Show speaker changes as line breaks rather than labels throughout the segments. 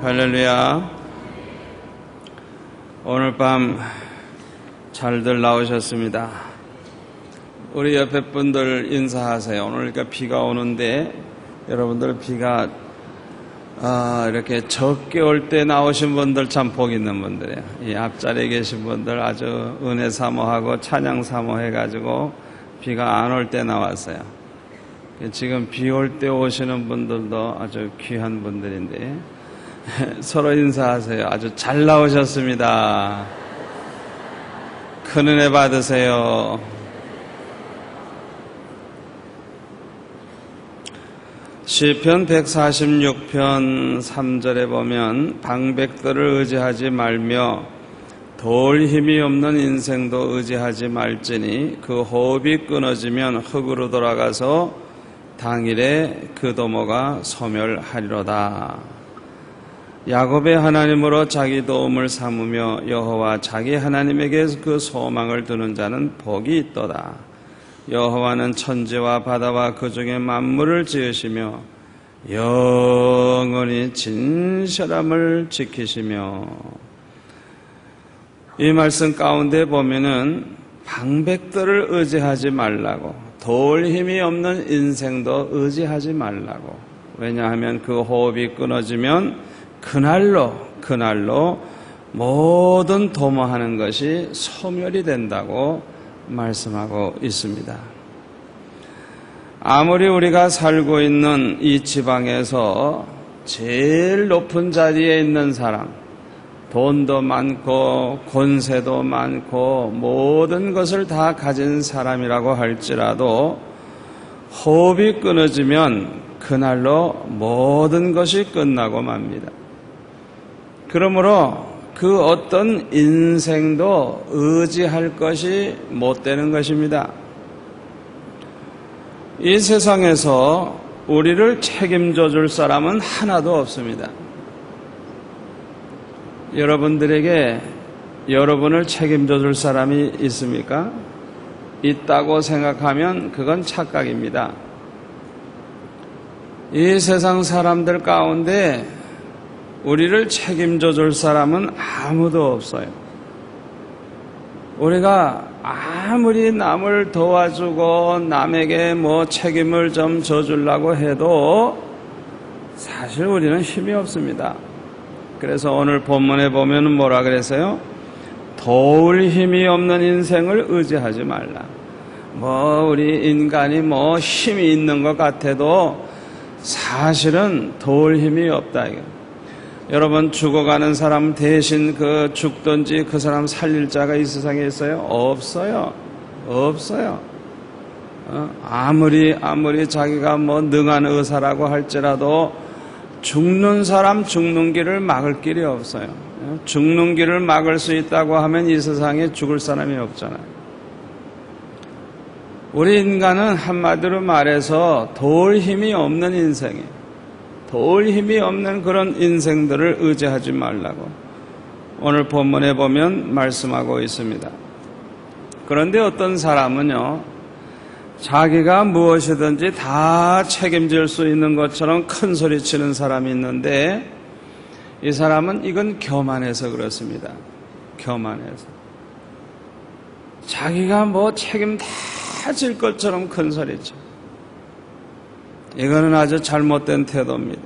할렐루야. 오늘 밤 잘들 나오셨습니다. 우리 옆에 분들 인사하세요. 오늘 그러니까 비가 오는데 여러분들 비가 이렇게 적게 올 때 나오신 분들 참 복 있는 분들이에요. 이 앞자리에 계신 분들 아주 은혜 사모하고 찬양 사모해가지고 비가 안 올 때 나왔어요. 지금 비 올 때 오시는 분들도 아주 귀한 분들인데 서로 인사하세요. 아주 잘 나오셨습니다. 큰 은혜 받으세요. 시편 146편 3절에 보면 방백들을 의지하지 말며 도울 힘이 없는 인생도 의지하지 말지니 그 호흡이 끊어지면 흙으로 돌아가서 당일에 그 도모가 소멸하리로다. 야곱의 하나님으로 자기 도움을 삼으며 여호와 자기 하나님에게 그 소망을 두는 자는 복이 있도다. 여호와는 천지와 바다와 그 중에 만물을 지으시며 영원히 진실함을 지키시며. 이 말씀 가운데 보면은 방백들을 의지하지 말라고, 도울 힘이 없는 인생도 의지하지 말라고. 왜냐하면 그 호흡이 끊어지면 그날로 모든 도모하는 것이 소멸이 된다고 말씀하고 있습니다. 아무리 우리가 살고 있는 이 지방에서 제일 높은 자리에 있는 사람, 돈도 많고 권세도 많고 모든 것을 다 가진 사람이라고 할지라도 호흡이 끊어지면 그날로 모든 것이 끝나고 맙니다. 그러므로 그 어떤 인생도 의지할 것이 못 되는 것입니다. 이 세상에서 우리를 책임져 줄 사람은 하나도 없습니다. 여러분들에게 여러분을 책임져 줄 사람이 있습니까? 있다고 생각하면 그건 착각입니다. 이 세상 사람들 가운데 우리를 책임져 줄 사람은 아무도 없어요. 우리가 아무리 남을 도와주고 남에게 책임을 좀 져주려고 해도 사실 우리는 힘이 없습니다. 그래서 오늘 본문에 보면 뭐라 그랬어요? 도울 힘이 없는 인생을 의지하지 말라. 우리 인간이 힘이 있는 것 같아도 사실은 도울 힘이 없다. 여러분, 죽어가는 사람 대신 죽든지 그 사람 살릴 자가 이 세상에 있어요? 없어요. 없어요. 아무리 자기가 능한 의사라고 할지라도 죽는 사람 죽는 길을 막을 길이 없어요. 죽는 길을 막을 수 있다고 하면 이 세상에 죽을 사람이 없잖아요. 우리 인간은 한마디로 말해서 도울 힘이 없는 인생이에요. 도울 힘이 없는 그런 인생들을 의지하지 말라고 오늘 본문에 보면 말씀하고 있습니다. 그런데 어떤 사람은요, 자기가 무엇이든지 다 책임질 수 있는 것처럼 큰 소리 치는 사람이 있는데 이 사람은 이건 교만해서 그렇습니다. 교만해서. 자기가 책임 다 질 것처럼 큰 소리 쳐. 이거는 아주 잘못된 태도입니다.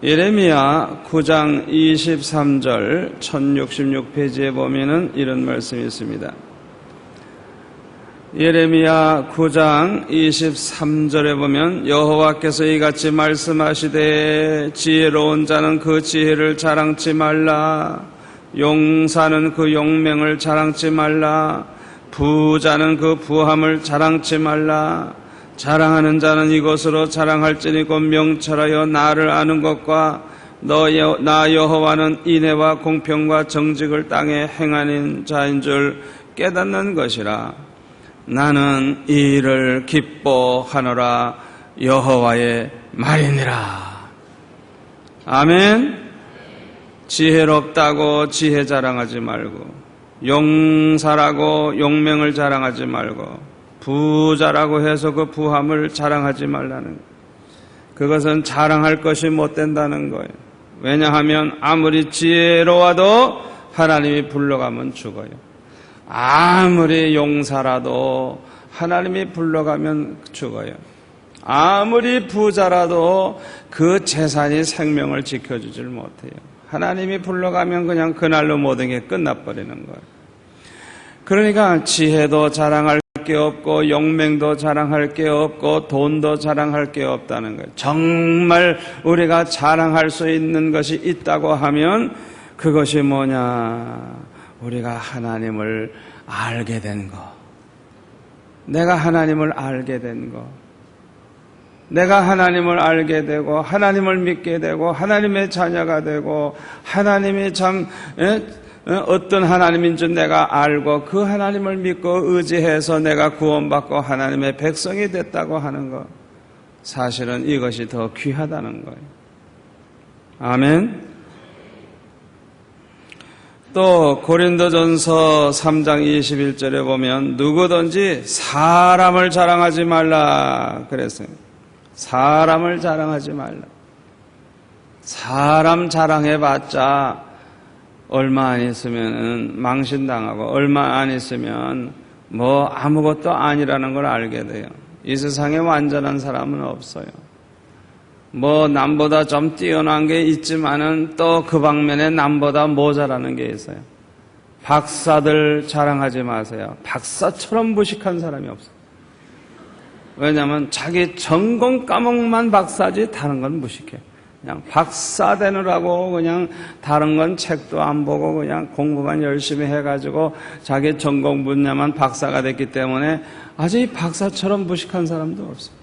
예레미야 9장 23절 1066페이지에 보면은 이런 말씀이 있습니다. 예레미야 9장 23절에 보면 여호와께서 이같이 말씀하시되 지혜로운 자는 그 지혜를 자랑치 말라. 용사는 그 용맹을 자랑치 말라. 부자는 그 부함을 자랑치 말라. 자랑하는 자는 이것으로 자랑할지니 곧 명철하여 나를 아는 것과 나 여호와는 인애와 공평과 정직을 땅에 행하는 자인 줄 깨닫는 것이라. 나는 이 일을 기뻐하노라. 여호와의 말이니라. 아멘. 지혜롭다고 지혜 자랑하지 말고, 용사라고 용맹을 자랑하지 말고, 부자라고 해서 그 부함을 자랑하지 말라는 거예요. 그것은 자랑할 것이 못 된다는 거예요. 왜냐하면 아무리 지혜로워도 하나님이 불러가면 죽어요. 아무리 용사라도 하나님이 불러가면 죽어요. 아무리 부자라도 그 재산이 생명을 지켜주질 못해요. 하나님이 불러가면 그냥 그날로 모든 게 끝나버리는 거예요. 그러니까 지혜도 자랑할 게 없고 용맹도 자랑할 게 없고 돈도 자랑할 게 없다는 거예요. 정말 우리가 자랑할 수 있는 것이 있다고 하면 그것이 뭐냐? 우리가 하나님을 알게 된 거. 내가 하나님을 알게 된 거. 내가 하나님을 알게 되고 하나님을 믿게 되고 하나님의 자녀가 되고 하나님이 참 어떤 하나님인 줄 내가 알고 그 하나님을 믿고 의지해서 내가 구원받고 하나님의 백성이 됐다고 하는 것, 사실은 이것이 더 귀하다는 거예요. 아멘. 또 고린도전서 3장 21절에 보면 누구든지 사람을 자랑하지 말라 그랬어요. 사람을 자랑하지 말라. 사람 자랑해봤자 얼마 안 있으면 망신당하고 얼마 안 있으면 뭐 아무것도 아니라는 걸 알게 돼요. 이 세상에 완전한 사람은 없어요. 뭐 남보다 좀 뛰어난 게 있지만은 또 그 방면에 남보다 모자라는 게 있어요. 박사들 자랑하지 마세요. 박사처럼 무식한 사람이 없어요. 왜냐하면 자기 전공 과목만 박사지 다른 건 무식해. 그냥 박사 되느라고 그냥 다른 건 책도 안 보고 그냥 공부만 열심히 해가지고 자기 전공 분야만 박사가 됐기 때문에 아직 이 박사처럼 무식한 사람도 없어요.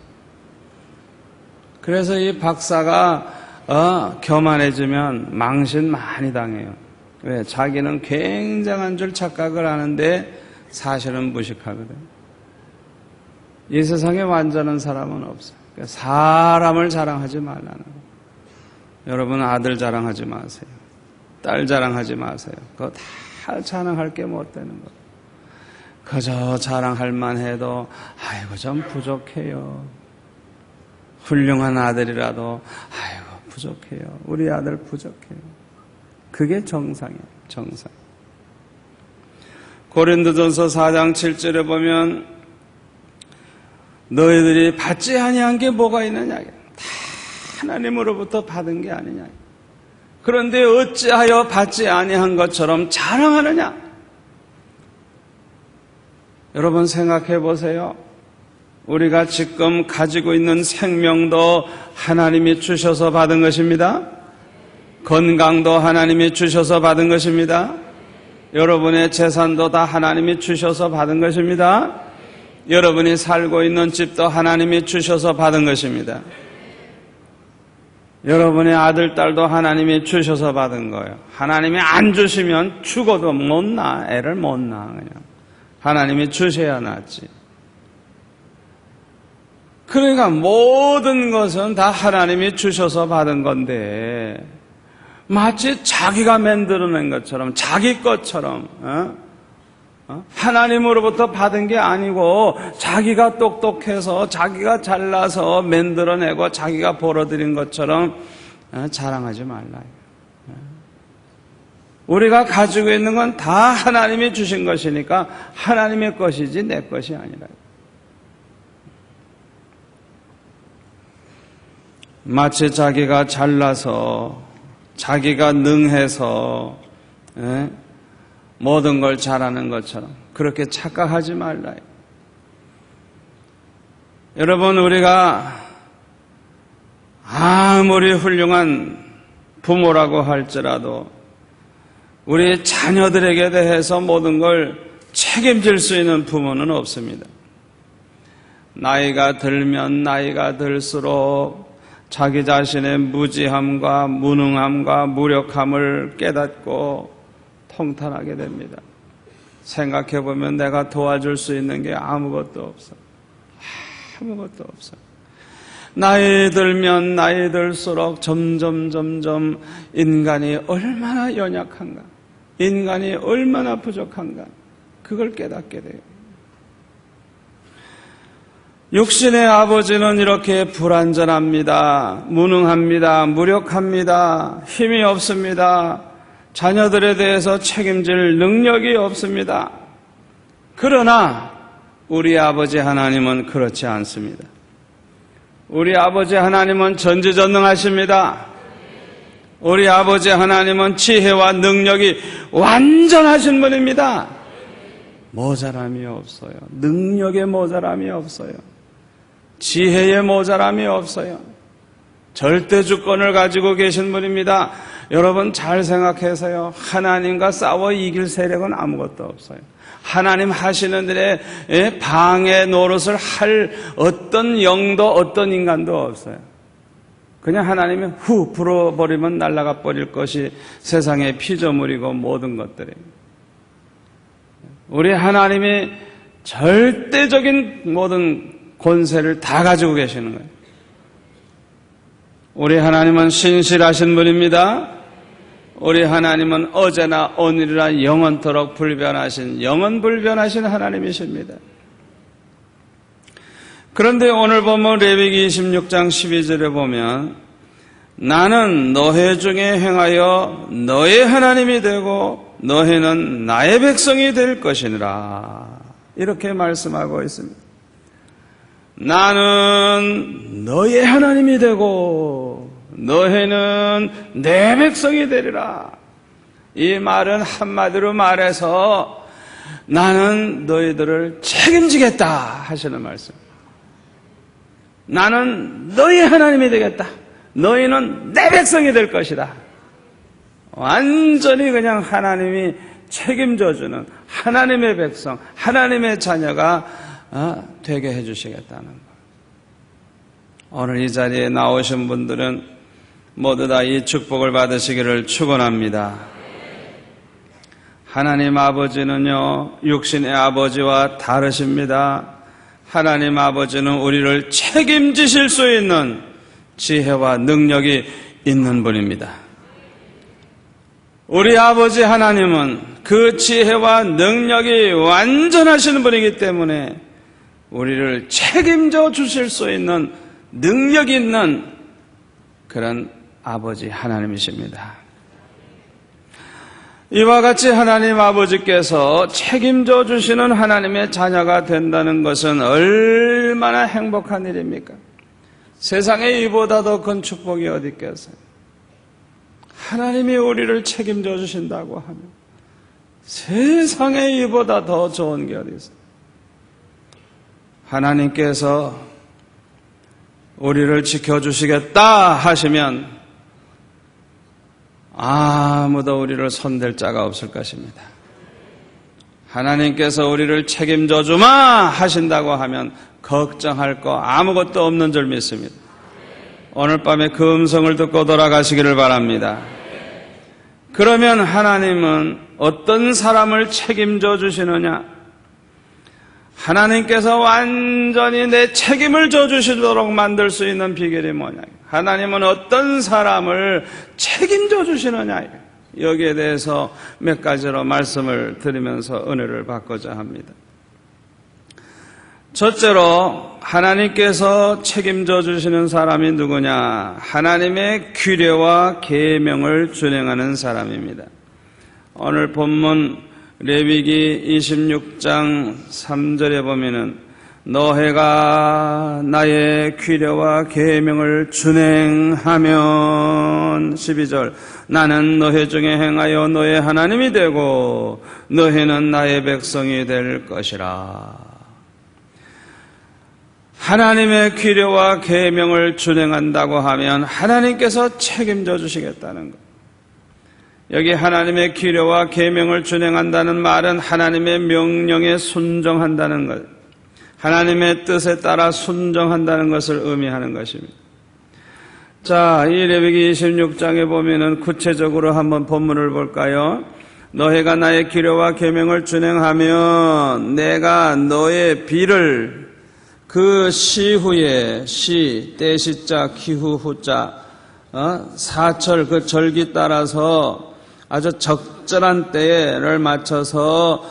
그래서 이 박사가 교만해지면 망신 많이 당해요. 왜? 자기는 굉장한 줄 착각을 하는데 사실은 무식하거든요. 이 세상에 완전한 사람은 없어요. 그러니까 사람을 자랑하지 말라는 거예요. 여러분 아들 자랑하지 마세요. 딸 자랑하지 마세요. 그거 다 자랑할 게 못 되는 거예요. 그저 자랑할 만해도 아이고 좀 부족해요. 훌륭한 아들이라도 아이고 부족해요. 우리 아들 부족해요. 그게 정상이에요. 정상. 고린도전서 4장 7절에 보면 너희들이 받지 아니한 게 뭐가 있느냐? 다 하나님으로부터 받은 게 아니냐? 그런데 어찌하여 받지 아니한 것처럼 자랑하느냐? 여러분 생각해 보세요. 우리가 지금 가지고 있는 생명도 하나님이 주셔서 받은 것입니다. 건강도 하나님이 주셔서 받은 것입니다. 여러분의 재산도 다 하나님이 주셔서 받은 것입니다. 여러분이 살고 있는 집도 하나님이 주셔서 받은 것입니다. 여러분의 아들, 딸도 하나님이 주셔서 받은 거예요. 하나님이 안 주시면 죽어도 못 낳아. 애를 못 낳아. 그냥 하나님이 주셔야 낫지. 그러니까 모든 것은 다 하나님이 주셔서 받은 건데 마치 자기가 만들어낸 것처럼 자기 것처럼 하나님으로부터 받은 게 아니고 자기가 똑똑해서 자기가 잘나서 만들어내고 자기가 벌어들인 것처럼 자랑하지 말라. 우리가 가지고 있는 건 다 하나님이 주신 것이니까 하나님의 것이지 내 것이 아니라. 마치 자기가 잘나서 자기가 능해서 모든 걸 잘하는 것처럼 그렇게 착각하지 말라요. 여러분 우리가 아무리 훌륭한 부모라고 할지라도 우리 자녀들에게 대해서 모든 걸 책임질 수 있는 부모는 없습니다. 나이가 들면 나이가 들수록 자기 자신의 무지함과 무능함과 무력함을 깨닫고 통탄하게 됩니다. 생각해보면 내가 도와줄 수 있는 게 아무것도 없어. 아무것도 없어. 나이 들면 나이 들수록 점점 인간이 얼마나 연약한가, 인간이 얼마나 부족한가, 그걸 깨닫게 돼요. 육신의 아버지는 이렇게 불완전합니다. 무능합니다. 무력합니다. 힘이 없습니다. 자녀들에 대해서 책임질 능력이 없습니다. 그러나 우리 아버지 하나님은 그렇지 않습니다. 우리 아버지 하나님은 전지전능하십니다. 우리 아버지 하나님은 지혜와 능력이 완전하신 분입니다. 모자람이 없어요. 능력에 모자람이 없어요. 지혜에 모자람이 없어요. 절대 주권을 가지고 계신 분입니다. 여러분 잘 생각해서요. 하나님과 싸워 이길 세력은 아무것도 없어요. 하나님 하시는 일에 방해 노릇을 할 어떤 영도 어떤 인간도 없어요. 그냥 하나님이 후 불어버리면 날아가 버릴 것이 세상의 피조물이고 모든 것들이. 우리 하나님이 절대적인 모든 권세를 다 가지고 계시는 거예요. 우리 하나님은 신실하신 분입니다. 우리 하나님은 어제나 오늘이나 영원토록 불변하신 영원불변하신 하나님이십니다. 그런데 오늘 보면 레위기 26장 12절에 보면 나는 너희 중에 행하여 너의 하나님이 되고 너희는 나의 백성이 될 것이니라 이렇게 말씀하고 있습니다. 나는 너의 하나님이 되고 너희는 내 백성이 되리라. 이 말은 한마디로 말해서 나는 너희들을 책임지겠다 하시는 말씀. 나는 너희 하나님이 되겠다. 너희는 내 백성이 될 것이다. 완전히 그냥 하나님이 책임져주는 하나님의 백성, 하나님의 자녀가 되게 해주시겠다는 것. 오늘 이 자리에 나오신 분들은 모두 다 이 축복을 받으시기를 축원합니다. 하나님 아버지는요, 육신의 아버지와 다르십니다. 하나님 아버지는 우리를 책임지실 수 있는 지혜와 능력이 있는 분입니다. 우리 아버지 하나님은 그 지혜와 능력이 완전하신 분이기 때문에 우리를 책임져 주실 수 있는 능력 있는 그런 아버지 하나님이십니다. 이와 같이 하나님 아버지께서 책임져 주시는 하나님의 자녀가 된다는 것은 얼마나 행복한 일입니까? 세상에 이보다 더 큰 축복이 어디 있겠어요? 하나님이 우리를 책임져 주신다고 하면 세상에 이보다 더 좋은 게 어디 있어요? 하나님께서 우리를 지켜주시겠다 하시면 아무도 우리를 손댈 자가 없을 것입니다. 하나님께서 우리를 책임져 주마 하신다고 하면 걱정할 거 아무것도 없는 줄 믿습니다. 오늘 밤에 그 음성을 듣고 돌아가시기를 바랍니다. 그러면 하나님은 어떤 사람을 책임져 주시느냐? 하나님께서 완전히 내 책임을 져주시도록 만들 수 있는 비결이 뭐냐? 하나님은 어떤 사람을 책임져 주시느냐? 여기에 대해서 몇 가지로 말씀을 드리면서 은혜를 받고자 합니다. 첫째로 하나님께서 책임져 주시는 사람이 누구냐? 하나님의 규례와 계명을 준행하는 사람입니다. 오늘 본문 레위기 26장 3절에 보면은 너희가 나의 규례와 계명을 준행하면 12절 나는 너희 중에 행하여 너의 하나님이 되고 너희는 나의 백성이 될 것이라. 하나님의 규례와 계명을 준행한다고 하면 하나님께서 책임져 주시겠다는 것. 여기 하나님의 규례와 계명을 준행한다는 말은 하나님의 명령에 순종한다는 것, 하나님의 뜻에 따라 순종한다는 것을 의미하는 것입니다. 자, 이 레위기 26장에 보면은 구체적으로 한번 본문을 볼까요? 너희가 나의 규례와 계명을 준행하면 내가 너의 비를 그 시후에 때시자 기후후자 사철 그 절기 따라서 아주 적절한 때를 맞춰서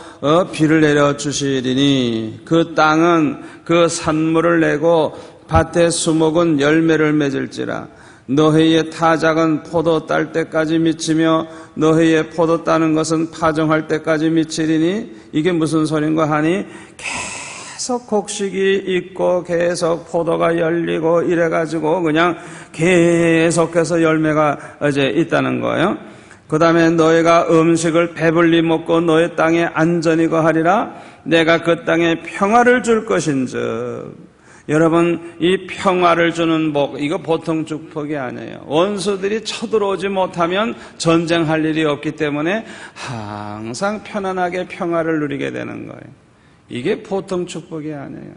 비를 내려 주시리니 그 땅은 그 산물을 내고 밭의 수목은 열매를 맺을지라. 너희의 타작은 포도 딸 때까지 미치며 너희의 포도 따는 것은 파종할 때까지 미치리니 이게 무슨 소린가 하니 계속 곡식이 있고 계속 포도가 열리고 이래가지고 그냥 계속해서 열매가 이제 있다는 거예요. 그 다음에 너희가 음식을 배불리 먹고 너희 땅에 안전히 거하리라. 내가 그 땅에 평화를 줄 것인즉. 여러분, 이 평화를 주는 복, 이거 보통 축복이 아니에요. 원수들이 쳐들어오지 못하면 전쟁할 일이 없기 때문에 항상 편안하게 평화를 누리게 되는 거예요. 이게 보통 축복이 아니에요.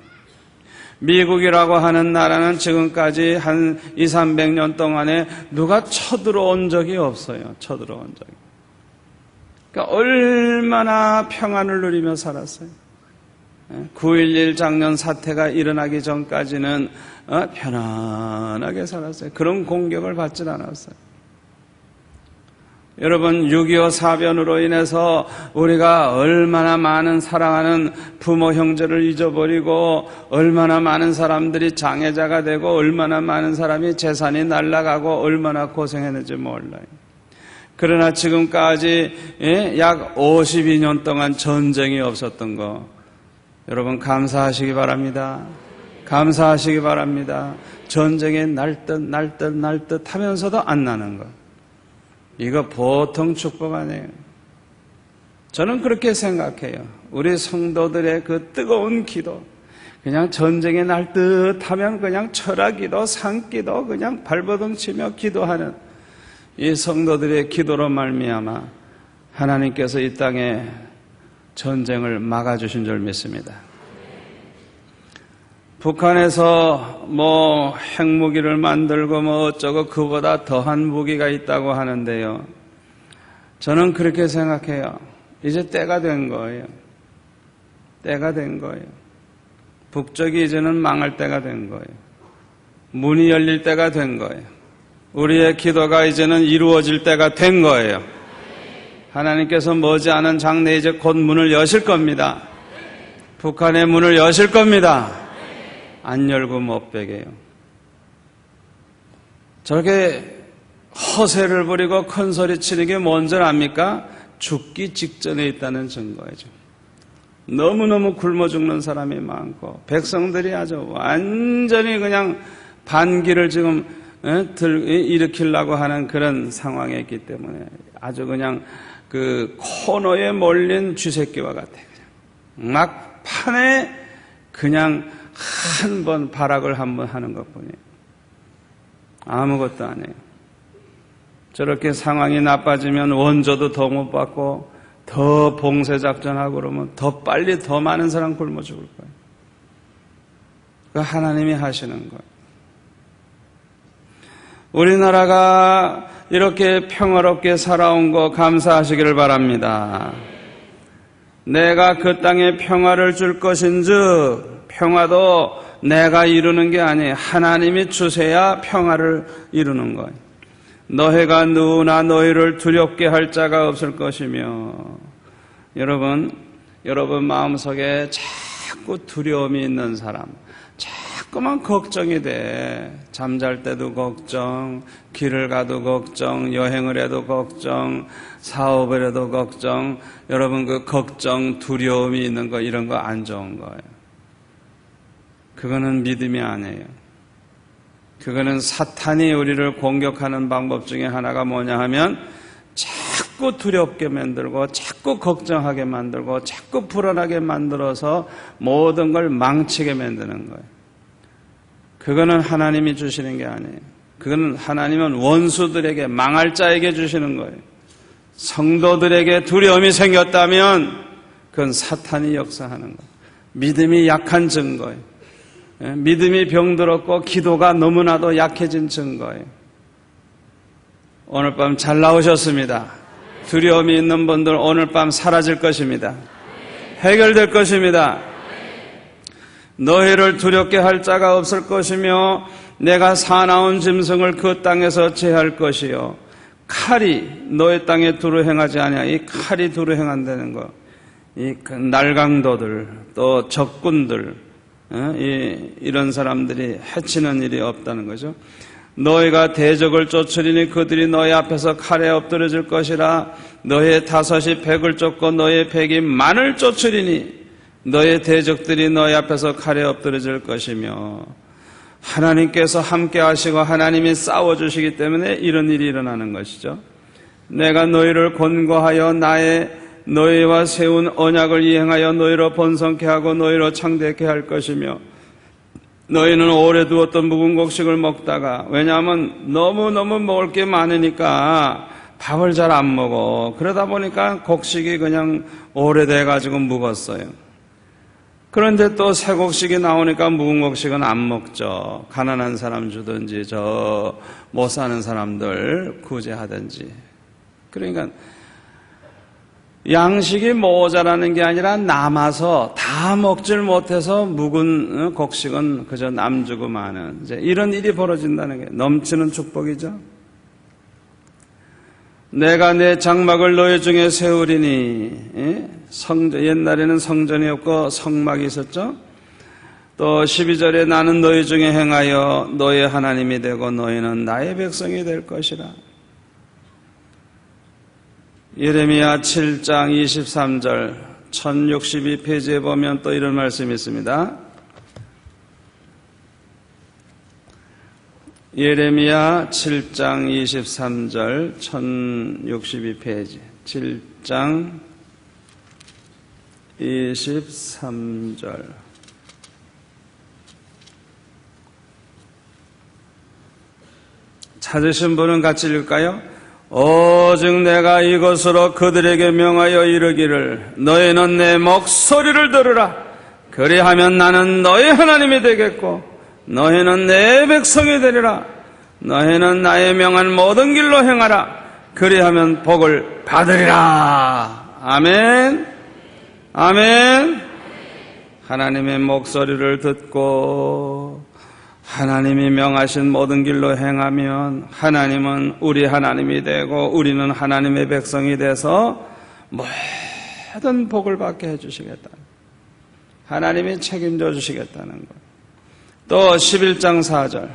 미국이라고 하는 나라는 지금까지 한 200~300년 동안에 누가 쳐들어온 적이 없어요. 쳐들어온 적이. 그러니까 얼마나 평안을 누리며 살았어요. 9.11 작년 사태가 일어나기 전까지는 편안하게 살았어요. 그런 공격을 받질 않았어요. 여러분, 6.25 사변으로 인해서 우리가 얼마나 많은 사랑하는 부모 형제를 잊어버리고 얼마나 많은 사람들이 장애자가 되고 얼마나 많은 사람이 재산이 날아가고 얼마나 고생했는지 몰라요. 그러나 지금까지 약 52년 동안 전쟁이 없었던 거 여러분 감사하시기 바랍니다. 감사하시기 바랍니다. 전쟁에 날 듯 하면서도 안 나는 거. 이거 보통 축복 아니에요. 저는 그렇게 생각해요. 우리 성도들의 그 뜨거운 기도, 그냥 전쟁에 날 듯 하면 그냥 철학기도, 산기도 그냥 발버둥 치며 기도하는 이 성도들의 기도로 말미암아 하나님께서 이 땅에 전쟁을 막아주신 줄 믿습니다. 북한에서 뭐 핵무기를 만들고 뭐 어쩌고 그보다 더한 무기가 있다고 하는데요. 저는 그렇게 생각해요. 이제 때가 된 거예요. 때가 된 거예요. 북쪽이 이제는 망할 때가 된 거예요. 문이 열릴 때가 된 거예요. 우리의 기도가 이제는 이루어질 때가 된 거예요. 하나님께서 머지않은 장래에 이제 곧 문을 여실 겁니다. 북한의 문을 여실 겁니다. 안 열고 못 베게요. 저렇게 허세를 부리고 큰 소리 치는 게 뭔 줄 압니까? 죽기 직전에 있다는 증거이죠. 너무너무 굶어 죽는 사람이 많고 백성들이 아주 완전히 그냥 반기를 지금 일으키려고 하는 그런 상황에 있기 때문에 아주 그냥 그 코너에 몰린 쥐새끼와 같아요. 막판에 그냥 한 번 발악을 한 번 하는 것뿐이에요. 아무것도 안 해요. 저렇게 상황이 나빠지면 원조도 더 못 받고 더 봉쇄작전하고 그러면 더 빨리 더 많은 사람 굶어 죽을 거예요. 그 하나님이 하시는 거예요. 우리나라가 이렇게 평화롭게 살아온 거 감사하시기를 바랍니다. 내가 그 땅에 평화를 줄 것인즉 평화도 내가 이루는 게 아니에요. 하나님이 주셔야 평화를 이루는 거예요. 너희가 누구나 너희를 두렵게 할 자가 없을 것이며 여러분 마음속에 자꾸 두려움이 있는 사람 자꾸만 걱정이 돼. 잠잘 때도 걱정, 길을 가도 걱정, 여행을 해도 걱정, 사업을 해도 걱정. 여러분 그 걱정, 두려움이 있는 거 이런 거 안 좋은 거예요. 그거는 믿음이 아니에요. 그거는 사탄이 우리를 공격하는 방법 중에 하나가 뭐냐 하면 자꾸 두렵게 만들고 자꾸 걱정하게 만들고 자꾸 불안하게 만들어서 모든 걸 망치게 만드는 거예요. 그거는 하나님이 주시는 게 아니에요. 그거는 하나님은 원수들에게 망할 자에게 주시는 거예요. 성도들에게 두려움이 생겼다면 그건 사탄이 역사하는 거예요. 믿음이 약한 증거예요. 믿음이 병들었고 기도가 너무나도 약해진 증거예요. 오늘 밤 잘 나오셨습니다. 두려움이 있는 분들 오늘 밤 사라질 것입니다. 해결될 것입니다. 너희를 두렵게 할 자가 없을 것이며 내가 사나운 짐승을 그 땅에서 제할 것이요 칼이 너의 땅에 두루 행하지 아니하. 이 칼이 두루 행한다는 거. 이 날강도들 또 적군들 이런 사람들이 해치는 일이 없다는 거죠. 너희가 대적을 쫓으리니 그들이 너희 앞에서 칼에 엎드러질 것이라. 너희의 다섯이 백을 쫓고 너희의 백이 만을 쫓으리니 너희의 대적들이 너희 앞에서 칼에 엎드러질 것이며. 하나님께서 함께 하시고 하나님이 싸워주시기 때문에 이런 일이 일어나는 것이죠. 내가 너희를 권고하여 너희와 세운 언약을 이행하여 너희로 번성케 하고 너희로 창대케 할 것이며, 너희는 오래 두었던 묵은 곡식을 먹다가, 왜냐하면 너무너무 먹을 게 많으니까 밥을 잘 안 먹어. 그러다 보니까 곡식이 그냥 오래돼가지고 묵었어요. 그런데 또 새 곡식이 나오니까 묵은 곡식은 안 먹죠. 가난한 사람 주든지 못 사는 사람들 구제하든지. 그러니까 양식이 모자라는 게 아니라 남아서 다 먹질 못해서 묵은 곡식은 그저 남주고 마는 이제 이런 일이 벌어진다는 게 넘치는 축복이죠. 내가 내 장막을 너희 중에 세우리니. 옛날에는 성전이 없고 성막이 있었죠. 또 12절에 나는 너희 중에 행하여 너의 하나님이 되고 너희는 나의 백성이 될 것이라. 예레미야 7장 23절 1062페이지에 보면 또 이런 말씀이 있습니다. 예레미야 7장 23절 1062페이지 7장 23절 찾으신 분은 같이 읽을까요? 오직 내가 이것으로 그들에게 명하여 이르기를 너희는 내 목소리를 들으라. 그리하면 나는 너희 하나님이 되겠고 너희는 내 백성이 되리라. 너희는 나의 명한 모든 길로 행하라. 그리하면 복을 받으리라. 아멘. 아멘. 하나님의 목소리를 듣고 하나님이 명하신 모든 길로 행하면 하나님은 우리 하나님이 되고 우리는 하나님의 백성이 돼서 모든 복을 받게 해주시겠다. 하나님이 책임져 주시겠다는 것. 또 11장 4절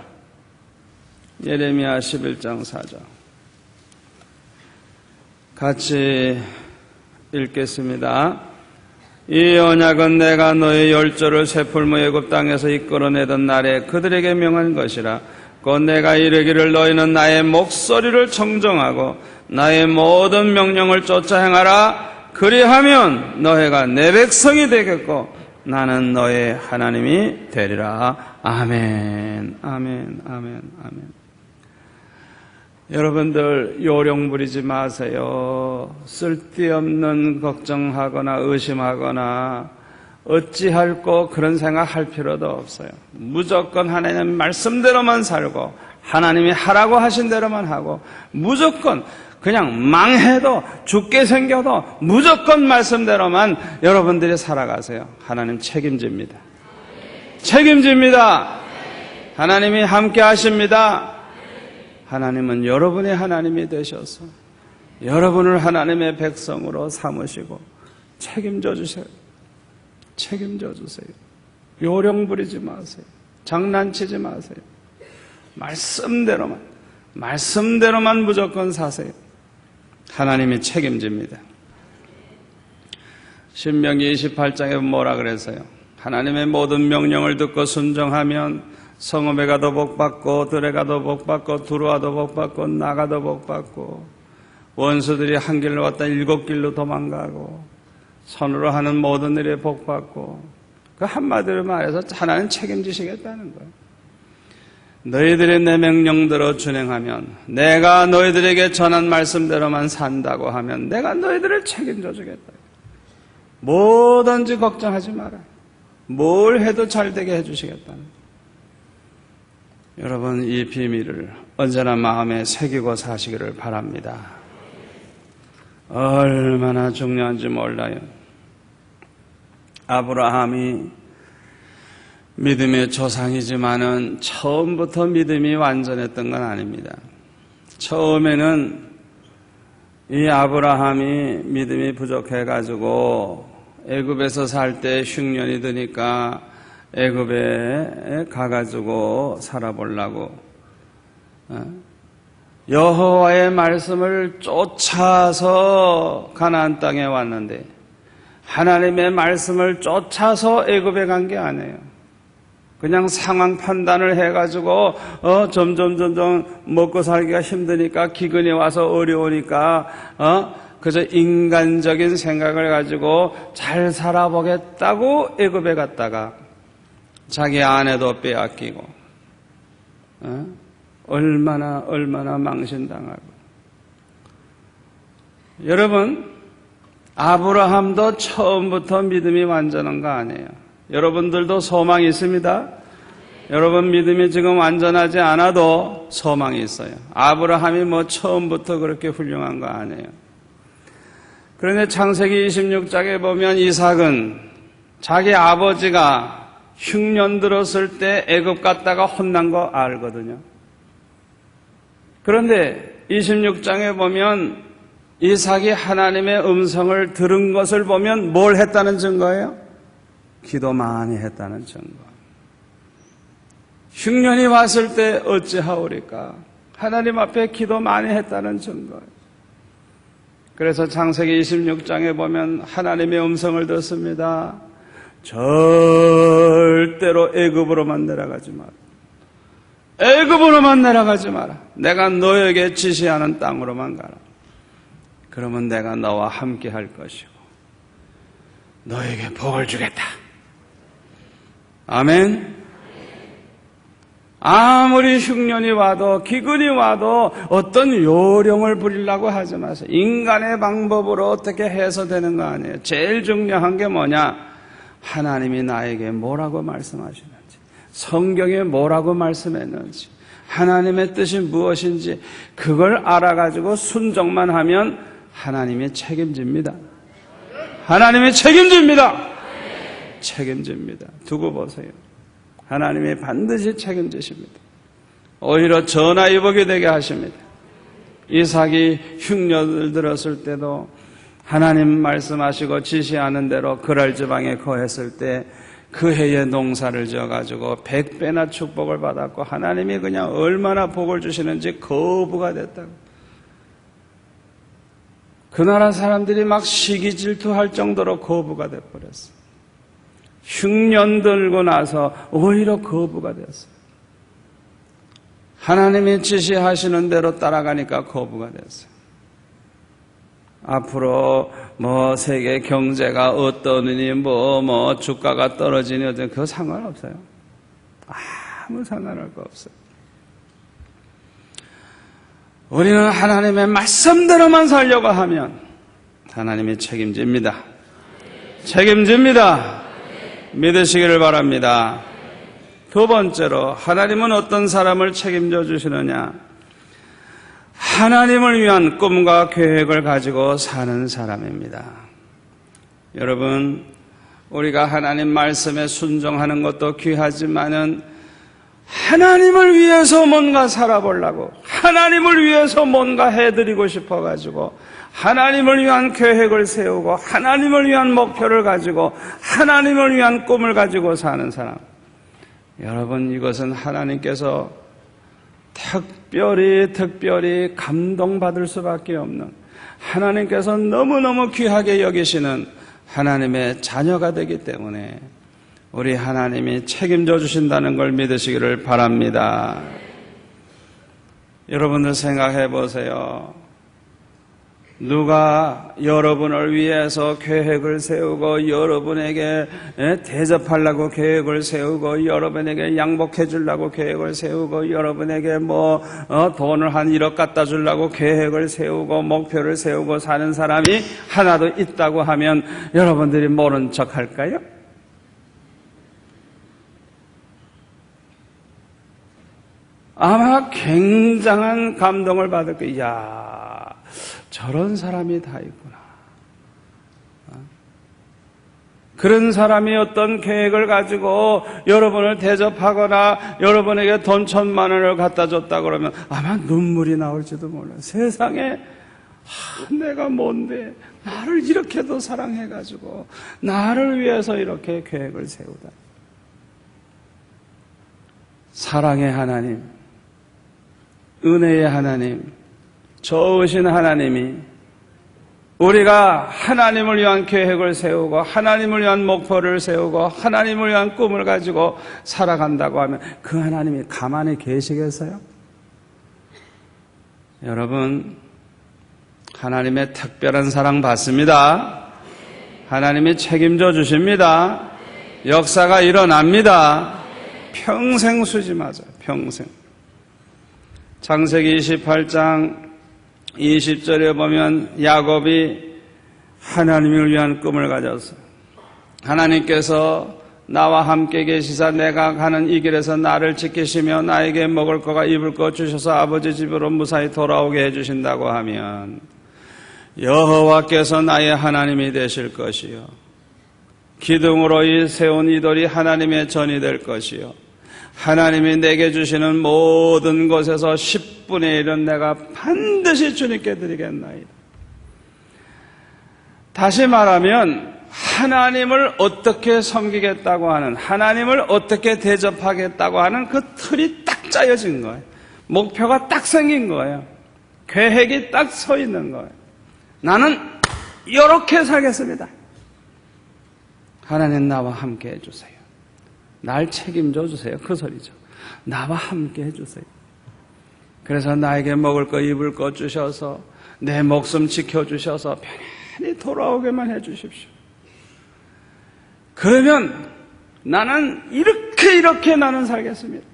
예레미야 11장 4절 같이 읽겠습니다. 이 언약은 내가 너의 열조를 쇠풀무 애굽 땅에서 이끌어내던 날에 그들에게 명한 것이라. 곧 내가 이르기를 너희는 나의 목소리를 청정하고 나의 모든 명령을 쫓아 행하라. 그리하면 너희가 내 백성이 되겠고 나는 너의 하나님이 되리라. 아멘. 아멘. 아멘. 아멘. 여러분들 요령 부리지 마세요. 쓸데없는 걱정하거나 의심하거나 어찌할꼬 그런 생각할 필요도 없어요. 무조건 하나님 말씀대로만 살고 하나님이 하라고 하신 대로만 하고 무조건 그냥 망해도 죽게 생겨도 무조건 말씀대로만 여러분들이 살아가세요. 하나님 책임집니다. 책임집니다. 하나님이 함께 하십니다. 하나님은 여러분의 하나님이 되셔서 여러분을 하나님의 백성으로 삼으시고 책임져 주세요. 책임져 주세요. 요령 부리지 마세요. 장난치지 마세요. 말씀대로만 무조건 사세요. 하나님이 책임집니다. 신명기 28장에 뭐라 그랬어요? 하나님의 모든 명령을 듣고 순종하면 성읍에 가도 복받고 들에 가도 복받고 두루와도 복받고 나가도 복받고 원수들이 한 길로 왔다 7길로 도망가고 손으로 하는 모든 일에 복받고 그 한마디로 말해서 하나님 책임지시겠다는 거예요. 너희들이 내 명령대로 준행하면 내가 너희들에게 전한 말씀대로만 산다고 하면 내가 너희들을 책임져 주겠다. 뭐든지 걱정하지 마라. 뭘 해도 잘 되게 해주시겠다는 거예요. 여러분 이 비밀을 언제나 마음에 새기고 사시기를 바랍니다. 얼마나 중요한지 몰라요. 아브라함이 믿음의 조상이지만은 처음부터 믿음이 완전했던 건 아닙니다. 처음에는 이 아브라함이 믿음이 부족해가지고 애굽에서 살 때 흉년이 드니까 애굽에 가가지고 살아보려고 여호와의 말씀을 쫓아서 가나안 땅에 왔는데 하나님의 말씀을 쫓아서 애굽에 간 게 아니에요. 그냥 상황 판단을 해가지고 점점 먹고 살기가 힘드니까 기근이 와서 어려우니까 그저 인간적인 생각을 가지고 잘 살아보겠다고 애굽에 갔다가 자기 아내도 빼앗기고 얼마나 망신당하고. 여러분, 아브라함도 처음부터 믿음이 완전한 거 아니에요. 여러분들도 소망이 있습니다. 여러분 믿음이 지금 완전하지 않아도 소망이 있어요. 아브라함이 처음부터 그렇게 훌륭한 거 아니에요. 그런데 창세기 26장에 보면 이삭은 자기 아버지가 흉년 들었을 때 애굽 갔다가 혼난 거 알거든요. 그런데 26장에 보면 이삭이 하나님의 음성을 들은 것을 보면 뭘 했다는 증거예요? 기도 많이 했다는 증거. 흉년이 왔을 때 어찌하오리까? 하나님 앞에 기도 많이 했다는 증거예요. 그래서 창세기 26장에 보면 하나님의 음성을 듣습니다. 절대로 애굽으로만 내려가지 마라. 애굽으로만 내려가지 마라. 내가 너에게 지시하는 땅으로만 가라. 그러면 내가 너와 함께 할 것이고 너에게 복을 주겠다. 아멘. 아무리 흉년이 와도 기근이 와도 어떤 요령을 부리려고 하지 마세요. 인간의 방법으로 어떻게 해서 되는 거 아니에요. 제일 중요한 게 뭐냐? 하나님이 나에게 뭐라고 말씀하시는지, 성경에 뭐라고 말씀했는지, 하나님의 뜻이 무엇인지 그걸 알아가지고 순종만 하면 하나님이 책임집니다. 하나님이 책임집니다. 책임집니다. 두고 보세요. 하나님이 반드시 책임지십니다. 오히려 전화위복이 되게 하십니다. 이삭이 흉년을 들었을 때도 하나님 말씀하시고 지시하는 대로 그랄 지방에 거했을 때 그 해에 농사를 지어가지고 100배나 축복을 받았고 하나님이 그냥 얼마나 복을 주시는지 거부가 됐다고. 그 나라 사람들이 막 시기 질투할 정도로 거부가 돼버렸어요. 흉년 들고 나서 오히려 거부가 됐어요. 하나님이 지시하시는 대로 따라가니까 거부가 됐어요. 앞으로 세계 경제가 어떠느니 주가가 떨어지니 그거 상관없어요. 아무 상관할 거 없어요. 우리는 하나님의 말씀대로만 살려고 하면 하나님이 책임집니다. 책임집니다. 믿으시기를 바랍니다. 두 번째로 하나님은 어떤 사람을 책임져 주시느냐? 하나님을 위한 꿈과 계획을 가지고 사는 사람입니다. 여러분, 우리가 하나님 말씀에 순종하는 것도 귀하지만은 하나님을 위해서 뭔가 살아보려고, 하나님을 위해서 뭔가 해드리고 싶어가지고 하나님을 위한 계획을 세우고 하나님을 위한 목표를 가지고 하나님을 위한 꿈을 가지고 사는 사람, 여러분, 이것은 하나님께서 특별히 감동받을 수밖에 없는, 하나님께서 너무너무 귀하게 여기시는 하나님의 자녀가 되기 때문에 우리 하나님이 책임져 주신다는 걸 믿으시기를 바랍니다. 여러분들 생각해 보세요. 누가 여러분을 위해서 계획을 세우고 여러분에게 대접하려고 계획을 세우고 여러분에게 양복해 주려고 계획을 세우고 여러분에게 돈을 한 1억 갖다 주려고 계획을 세우고 목표를 세우고 사는 사람이 하나도 있다고 하면 여러분들이 모른 척 할까요? 아마 굉장한 감동을 받을 거예요. 이야, 저런 사람이 다 있구나. 그런 사람이 어떤 계획을 가지고 여러분을 대접하거나 여러분에게 돈 1,000만 원을 갖다 줬다 그러면 아마 눈물이 나올지도 몰라요. 세상에 내가 뭔데 나를 이렇게도 사랑해가지고 나를 위해서 이렇게 계획을 세우다. 사랑의 하나님, 은혜의 하나님, 좋으신 하나님이 우리가 하나님을 위한 계획을 세우고 하나님을 위한 목표를 세우고 하나님을 위한 꿈을 가지고 살아간다고 하면 그 하나님이 가만히 계시겠어요? 여러분, 하나님의 특별한 사랑 받습니다. 하나님이 책임져 주십니다. 역사가 일어납니다. 평생 수지 맞아요. 평생. 창세기 28장 20절에 보면 야곱이 하나님을 위한 꿈을 가졌어요. 하나님께서 나와 함께 계시사 내가 가는 이 길에서 나를 지키시며 나에게 먹을 거가 입을 거 주셔서 아버지 집으로 무사히 돌아오게 해주신다고 하면 여호와께서 나의 하나님이 되실 것이요 기둥으로 세운 이 돌이 하나님의 전이 될 것이요 하나님이 내게 주시는 모든 것에서 10분의 1은 내가 반드시 주님께 드리겠나이다. 다시 말하면 하나님을 어떻게 섬기겠다고 하는, 하나님을 어떻게 대접하겠다고 하는 그 틀이 딱 짜여진 거예요. 목표가 딱 생긴 거예요. 계획이 딱 서 있는 거예요. 나는 이렇게 살겠습니다. 하나님 나와 함께 해주세요. 날 책임져 주세요. 그 소리죠. 나와 함께 해주세요. 그래서 나에게 먹을 거 입을 거 주셔서 내 목숨 지켜주셔서 편안히 돌아오게만 해주십시오. 그러면 나는 이렇게 나는 살겠습니다.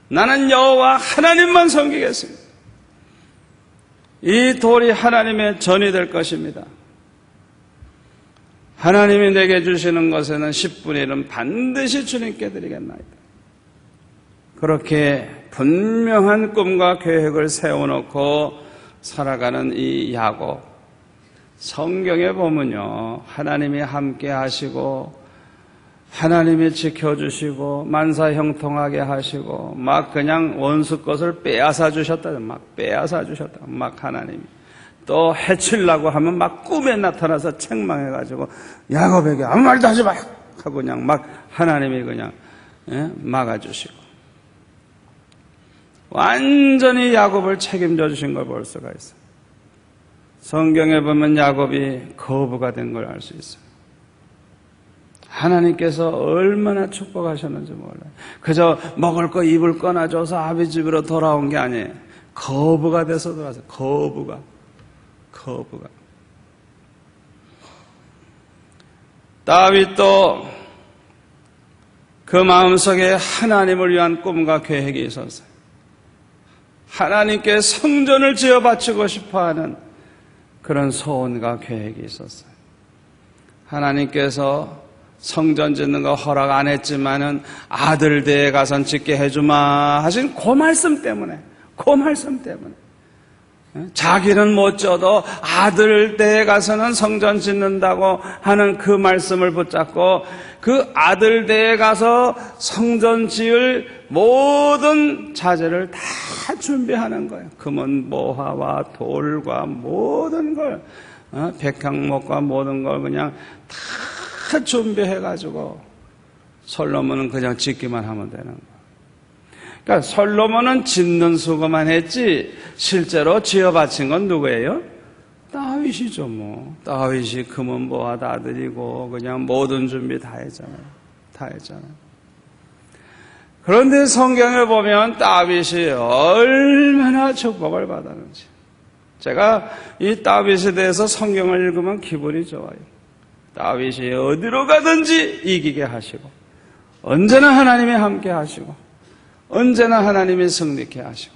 나는 여호와 하나님만 섬기겠습니다. 이 돌이 하나님의 전이 될 것입니다. 하나님이 내게 주시는 것에는 10분의 1은 반드시 주님께 드리겠나이다. 그렇게 분명한 꿈과 계획을 세워놓고 살아가는 이 야곱, 성경에 보면요, 하나님이 함께 하시고 하나님이 지켜주시고 만사 형통하게 하시고 막 그냥 원수 것을 빼앗아 주셨다. 막 빼앗아 주셨다. 막 하나님이 또 해치려고 하면 막 꿈에 나타나서 책망해가지고 야곱에게 아무 말도 하지 마 하고 그냥 막 하나님이 그냥 막아주시고 완전히 야곱을 책임져 주신 걸 볼 수가 있어요. 성경에 보면 야곱이 거부가 된 걸 알 수 있어요. 하나님께서 얼마나 축복하셨는지 몰라요. 그저 먹을 거 입을 거나 줘서 아버지 집으로 돌아온 게 아니에요. 거부가 돼서 돌아왔어요. 거부가. 다윗도 그 마음속에 하나님을 위한 꿈과 계획이 있었어요. 하나님께 성전을 지어 바치고 싶어하는 그런 소원과 계획이 있었어요. 하나님께서 성전 짓는 거 허락 안 했지만은 아들 대에 가선 짓게 해주마 하신 그 말씀 때문에 자기는 못 져도 아들 대에 가서는 성전 짓는다고 하는 그 말씀을 붙잡고 그 아들 대에 가서 성전 지을 모든 자재를 다 준비하는 거예요. 금은 모화와 돌과 모든 걸, 백향목과 모든 걸 그냥 다 준비해가지고 솔로몬은 그냥 짓기만 하면 되는 거예요. 그러니까 솔로몬은 짓는 수고만 했지 실제로 지어 바친 건 누구예요? 다윗이죠. 뭐 다윗이 금은 모화 다 드리고 그냥 모든 준비 다 했잖아요. 그런데 성경을 보면 다윗이 얼마나 축복을 받았는지, 제가 이 다윗에 대해서 성경을 읽으면 기분이 좋아요. 다윗이 어디로 가든지 이기게 하시고 언제나 하나님이 함께 하시고 언제나 하나님이 승리케 하시고.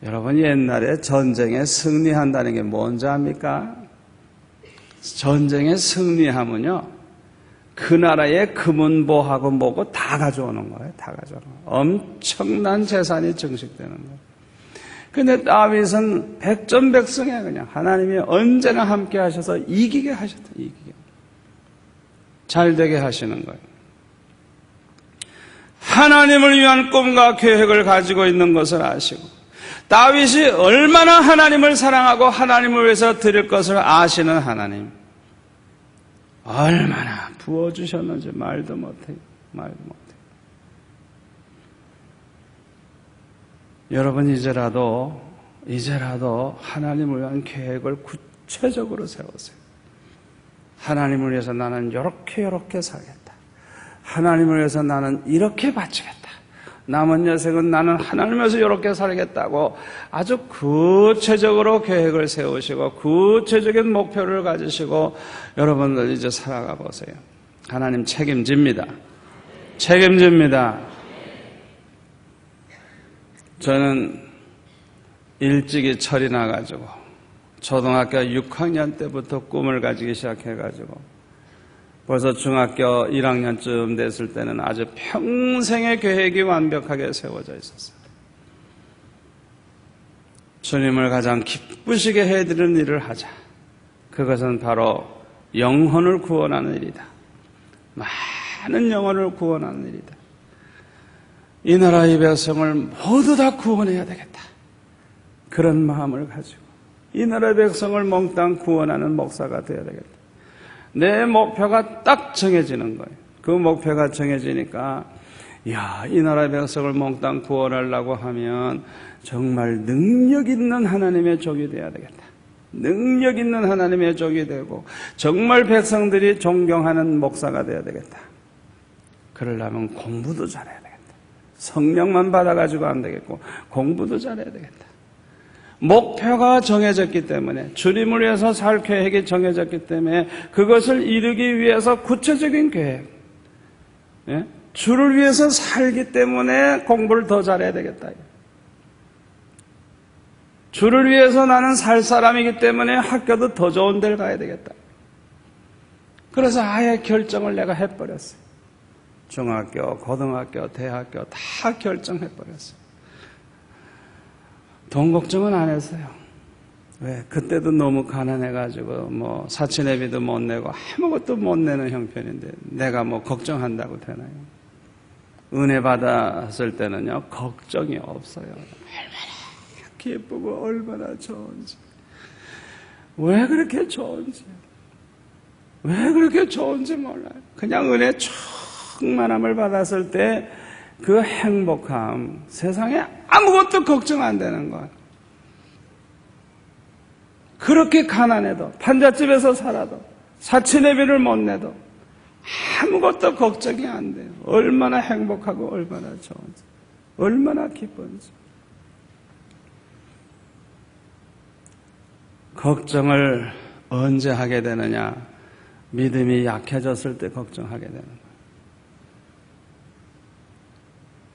여러분, 옛날에 전쟁에 승리한다는 게 뭔지 압니까? 전쟁에 승리하면요, 그 나라의 금은 뭐하고 뭐고 다 가져오는 거예요. 다 가져오는 거예요. 엄청난 재산이 증식되는 거예요. 근데 다윗은 백전백승에 그냥 하나님이 언제나 함께 하셔서 이기게 하셨다. 이기게. 잘 되게 하시는 거예요. 하나님을 위한 꿈과 계획을 가지고 있는 것을 아시고 다윗이 얼마나 하나님을 사랑하고 하나님을 위해서 드릴 것을 아시는 하나님, 얼마나 부어주셨는지 말도 못해요. 말도 못해요. 여러분, 이제라도 하나님을 위한 계획을 구체적으로 세우세요. 하나님을 위해서 나는 이렇게 살겠다. 하나님을 위해서 나는 이렇게 바치겠다. 남은 여생은 나는 하나님을 위해서 이렇게 살겠다고 아주 구체적으로 계획을 세우시고 구체적인 목표를 가지시고 여러분들 이제 살아가 보세요. 하나님 책임집니다. 책임집니다. 저는 일찍이 철이 나가지고 초등학교 6학년 때부터 꿈을 가지기 시작해가지고 벌써 중학교 1학년쯤 됐을 때는 아주 평생의 계획이 완벽하게 세워져 있었어요. 주님을 가장 기쁘시게 해드리는 일을 하자. 그것은 바로 영혼을 구원하는 일이다. 많은 영혼을 구원하는 일이다. 이 나라 이 백성을 모두 다 구원해야 되겠다. 그런 마음을 가지고 이 나라 백성을 몽땅 구원하는 목사가 되어야 되겠다. 내 목표가 딱 정해지는 거예요. 그 목표가 정해지니까 이 나라 백성을 몽땅 구원하려고 하면 정말 능력 있는 하나님의 종이 되어야 되겠다. 능력 있는 하나님의 종이 되고 정말 백성들이 존경하는 목사가 되어야 되겠다. 그러려면 공부도 잘해야 되겠다. 성령만 받아가지고 안 되겠고 공부도 잘해야 되겠다. 목표가 정해졌기 때문에 주님을 위해서 살 계획이 정해졌기 때문에 그것을 이루기 위해서 구체적인 계획, 주를 위해서 살기 때문에 공부를 더 잘해야 되겠다. 주를 위해서 나는 살 사람이기 때문에 학교도 더 좋은 데를 가야 되겠다. 그래서 아예 결정을 내가 해버렸어요. 중학교, 고등학교, 대학교 다 결정해버렸어요. 돈 걱정은 안 했어요. 왜? 그때도 너무 가난해가지고 사치내비도 못 내고 아무것도 못 내는 형편인데 내가 걱정한다고 되나요? 은혜 받았을 때는요 걱정이 없어요. 얼마나 기쁘고 얼마나 좋은지, 왜 그렇게 좋은지 몰라요. 그냥 은혜 충만함을 받았을 때 그 행복함, 세상에 아무것도 걱정 안 되는 거예요. 그렇게 가난해도, 판잣집에서 살아도, 사치내비를 못 내도 아무것도 걱정이 안 돼요. 얼마나 행복하고 얼마나 좋은지, 얼마나 기쁜지. 걱정을 언제 하게 되느냐? 믿음이 약해졌을 때 걱정하게 되는 거예요.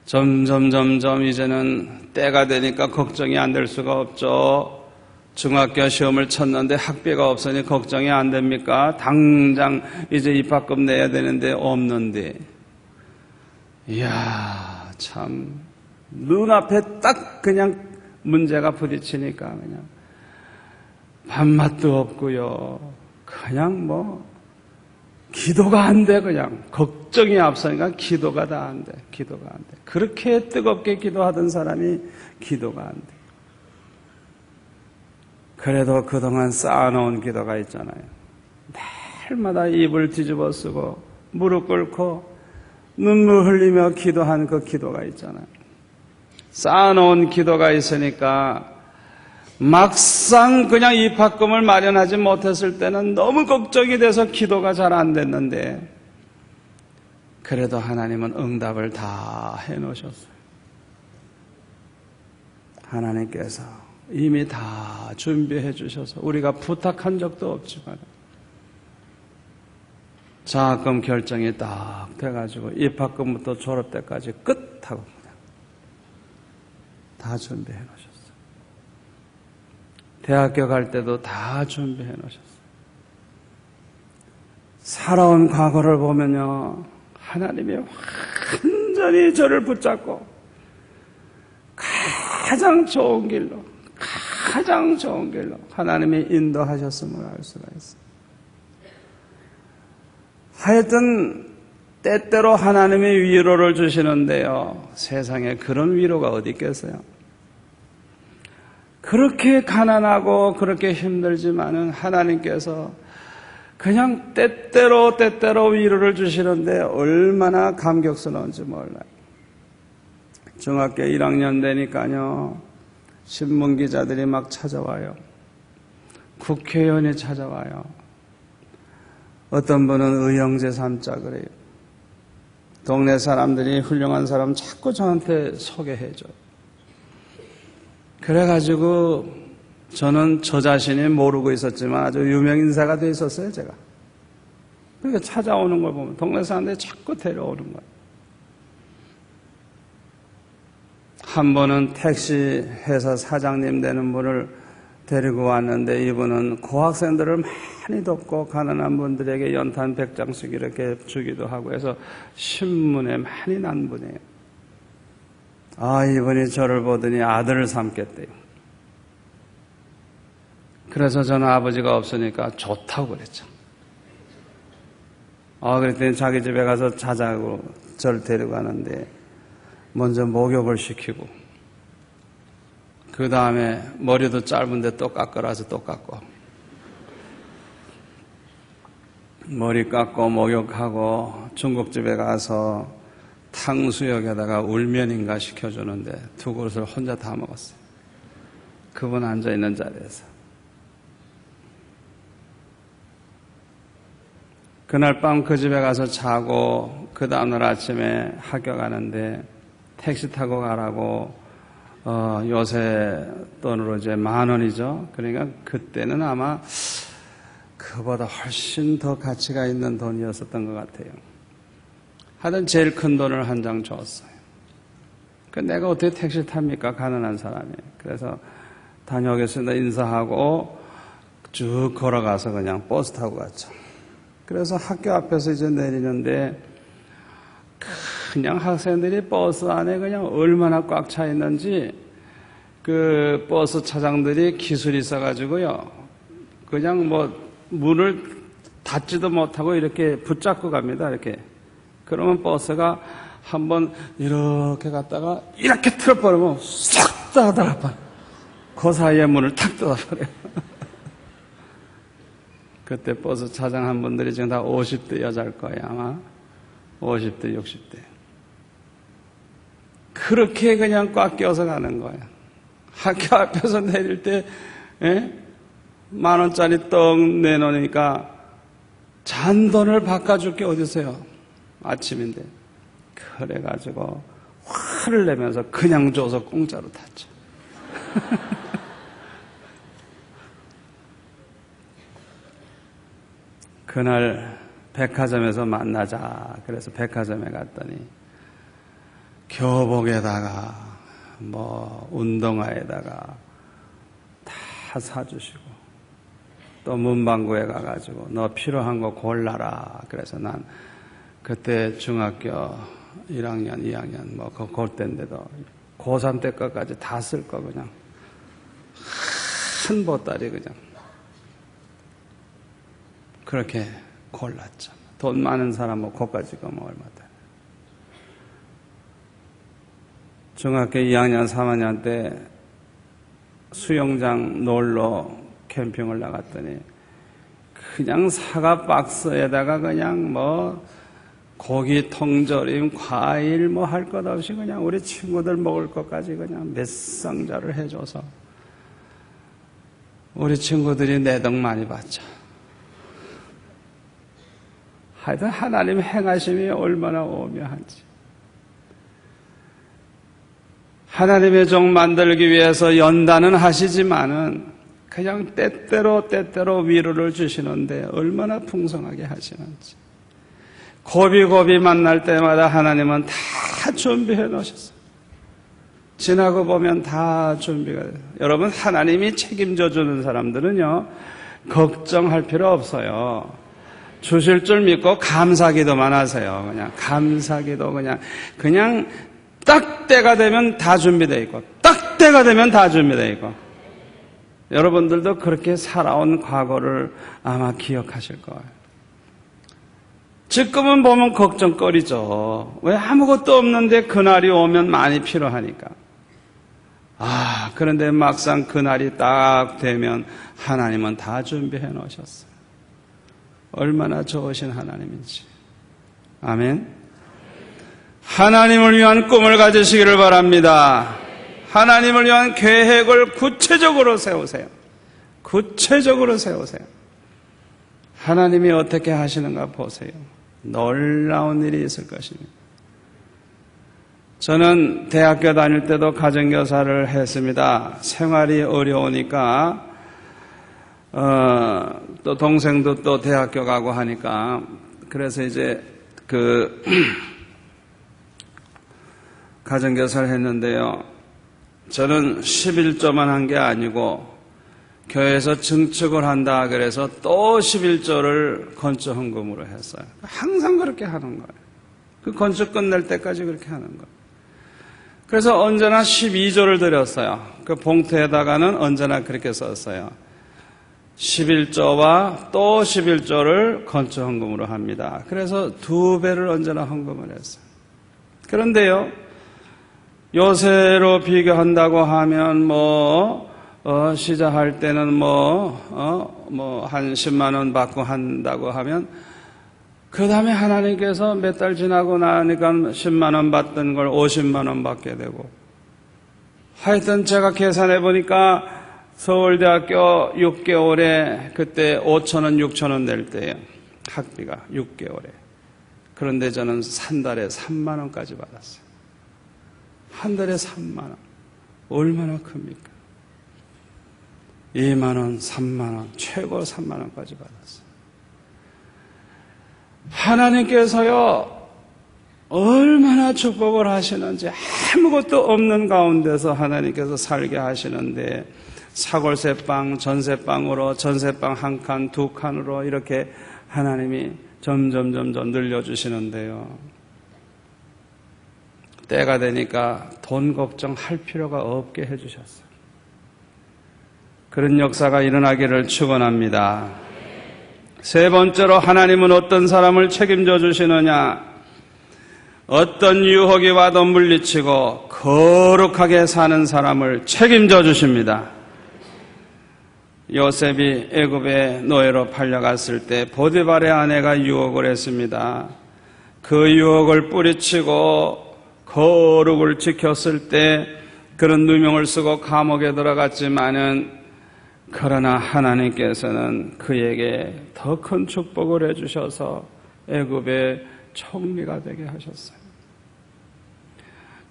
점점 이제는 때가 되니까 걱정이 안 될 수가 없죠. 중학교 시험을 쳤는데 학비가 없으니 걱정이 안 됩니까? 당장 이제 입학금 내야 되는데 없는데. 이야, 참 눈앞에 딱 그냥 문제가 부딪히니까 그냥 밥맛도 없고요. 그냥 기도가 안 돼. 그냥 걱정이 앞서니까 기도가 다 안 돼. 기도가 안 돼. 그렇게 뜨겁게 기도하던 사람이 기도가 안 돼. 그래도 그동안 쌓아놓은 기도가 있잖아요. 날마다 입을 뒤집어 쓰고 무릎 꿇고 눈물 흘리며 기도한 그 기도가 있잖아요. 쌓아놓은 기도가 있으니까 막상 그냥 입학금을 마련하지 못했을 때는 너무 걱정이 돼서 기도가 잘 안 됐는데 그래도 하나님은 응답을 다 해놓으셨어요. 하나님께서 이미 다 준비해 주셔서 우리가 부탁한 적도 없지만 장학금 결정이 딱 돼가지고 입학금부터 졸업 때까지 끝하고 다 준비해 놓으셨어요. 대학교 갈 때도 다 준비해 놓으셨어요. 살아온 과거를 보면요, 하나님이 완전히 저를 붙잡고 가장 좋은 길로 하나님이 인도하셨음을 알 수가 있어요. 하여튼 때때로 하나님이 위로를 주시는데요, 세상에 그런 위로가 어디 있겠어요? 그렇게 가난하고 그렇게 힘들지만은 하나님께서 그냥 때때로 위로를 주시는데 얼마나 감격스러운지 몰라요. 중학교 1학년 되니까요, 신문기자들이 막 찾아와요. 국회의원이 찾아와요. 어떤 분은 의형제 삼자 그래요. 동네 사람들이 훌륭한 사람 자꾸 저한테 소개해줘요. 그래가지고 저는 저 자신이 모르고 있었지만 아주 유명인사가 돼 있었어요, 제가. 그러니까 찾아오는 걸 보면 동네 사람들이 자꾸 데려오는 거예요. 한 번은 택시 회사 사장님 되는 분을 데리고 왔는데 이분은 고학생들을 많이 돕고 가난한 분들에게 연탄 100장씩 이렇게 주기도 하고 해서 신문에 많이 난 분이에요. 이분이 저를 보더니 아들을 삼겠대요. 그래서 저는 아버지가 없으니까 좋다고 그랬죠. 그랬더니 자기 집에 가서 자자고 저를 데려가는데 먼저 목욕을 시키고 그 다음에 머리도 짧은데 또 깎으라서 또 깎고 머리 깎고 목욕하고 중국집에 가서 탕수육에다가 울면인가 시켜주는데 두 그릇을 혼자 다 먹었어요. 그분 앉아있는 자리에서. 그날 밤 그 집에 가서 자고 그 다음날 아침에 학교 가는데 택시 타고 가라고 요새 돈으로 이제 10,000원이죠. 그러니까 그때는 아마 그보다 훨씬 더 가치가 있는 돈이었었던 것 같아요. 하여튼 제일 큰 돈을 한 장 줬어요. 내가 어떻게 택시 탑니까? 가난한 사람이. 그래서 다녀오겠습니다 인사하고 쭉 걸어가서 그냥 버스 타고 갔죠. 그래서 학교 앞에서 이제 내리는데 그냥 학생들이 버스 안에 그냥 얼마나 꽉 차 있는지 그 버스 차장들이 기술이 있어가지고요. 그냥 뭐 문을 닫지도 못하고 이렇게 붙잡고 갑니다. 이렇게. 그러면 버스가 한번 이렇게 갔다가 이렇게 틀어버리면 싹 닫아버려요. 그 사이에 문을 탁 닫아버려요. 그때 버스 차장 한 분들이 지금 다 50대 여자일 거예요. 아마 50대 60대. 그렇게 그냥 꽉 껴서 가는 거예요. 학교 앞에서 내릴 때 10,000원짜리 떡 내놓으니까 잔돈을 바꿔줄 게 어디서요? 아침인데. 그래가지고 화를 내면서 그냥 줘서 공짜로 탔죠. 그날 백화점에서 만나자. 그래서 백화점에 갔더니 교복에다가 뭐 운동화에다가 다 사주시고 또 문방구에 가가지고 너 필요한 거 골라라. 그래서 난 그때 중학교 1학년, 2학년 뭐 그때인데도 고3 때 것까지 다 쓸 거 그냥 한 보따리 그냥 그렇게 골랐죠. 돈 많은 사람은 그까지가 뭐 얼마다. 중학교 2학년, 3학년 때 수영장 놀러 캠핑을 나갔더니 그냥 사과 박스에다가 그냥 뭐 고기 통조림, 과일 뭐 할 것 없이 그냥 우리 친구들 먹을 것까지 그냥 몇 상자를 해줘서 우리 친구들이 내덕 많이 봤죠. 하여튼 하나님 행하심이 얼마나 오묘한지. 하나님의 종 만들기 위해서 연단은 하시지만은 그냥 때때로 위로를 주시는데 얼마나 풍성하게 하시는지. 고비고비 만날 때마다 하나님은 다 준비해 놓으셨어요. 지나고 보면 다 준비가 돼요. 여러분, 하나님이 책임져 주는 사람들은요, 걱정할 필요 없어요. 주실 줄 믿고 감사기도만 하세요. 그냥 감사기도 그냥 딱 때가 되면 다 준비되어 있고 딱 때가 되면 다 준비되어 있고 여러분들도 그렇게 살아온 과거를 아마 기억하실 거예요. 지금은 보면 걱정거리죠. 왜 아무것도 없는데 그날이 오면 많이 필요하니까. 그런데 막상 그날이 딱 되면 하나님은 다 준비해 놓으셨어요. 얼마나 좋으신 하나님인지. 아멘. 하나님을 위한 꿈을 가지시기를 바랍니다. 하나님을 위한 계획을 구체적으로 세우세요. 구체적으로 세우세요. 하나님이 어떻게 하시는가 보세요. 놀라운 일이 있을 것입니다. 저는 대학교 다닐 때도 가정교사를 했습니다. 생활이 어려우니까 또 동생도 또 대학교 가고 하니까 그래서 이제 가정교사를 했는데요. 저는 11조만 한 게 아니고 교회에서 증축을 한다 그래서 또 11조를 건축 헌금으로 했어요. 항상 그렇게 하는 거예요. 그 건축 끝날 때까지 그렇게 하는 거예요. 그래서 언제나 12조를 드렸어요. 그 봉투에다가는 언제나 그렇게 썼어요. 11조와 또 11조를 건축 헌금으로 합니다. 그래서 2배를 언제나 헌금을 했어요. 그런데요, 요새로 비교한다고 하면 시작할 때는 한 10만 원 받고 한다고 하면 그 다음에 하나님께서 몇 달 지나고 나니까 10만 원 받던 걸 50만 원 받게 되고, 하여튼 제가 계산해 보니까 서울대학교 6개월에 그때 5천 원, 6천 원 낼 때예요. 학비가 6개월에. 그런데 저는 한 달에 3만 원까지 받았어요. 한 달에 3만 원. 얼마나 큽니까? 2만 원, 3만 원, 최고 3만 원까지 받았어요. 하나님께서요, 얼마나 축복을 하시는지, 아무것도 없는 가운데서 하나님께서 살게 하시는데, 사골세방, 전세방으로, 전세방 한 칸, 두 칸으로 이렇게 하나님이 점점 늘려주시는데요. 때가 되니까 돈 걱정할 필요가 없게 해주셨어요. 그런 역사가 일어나기를 축원합니다. 세 번째로 하나님은 어떤 사람을 책임져 주시느냐? 어떤 유혹이 와도 물리치고 거룩하게 사는 사람을 책임져 주십니다. 요셉이 애굽의 노예로 팔려갔을 때 보디발의 아내가 유혹을 했습니다. 그 유혹을 뿌리치고 거룩을 지켰을 때 그런 누명을 쓰고 감옥에 들어갔지만은, 그러나 하나님께서는 그에게 더 큰 축복을 해주셔서 애굽의 총리가 되게 하셨어요.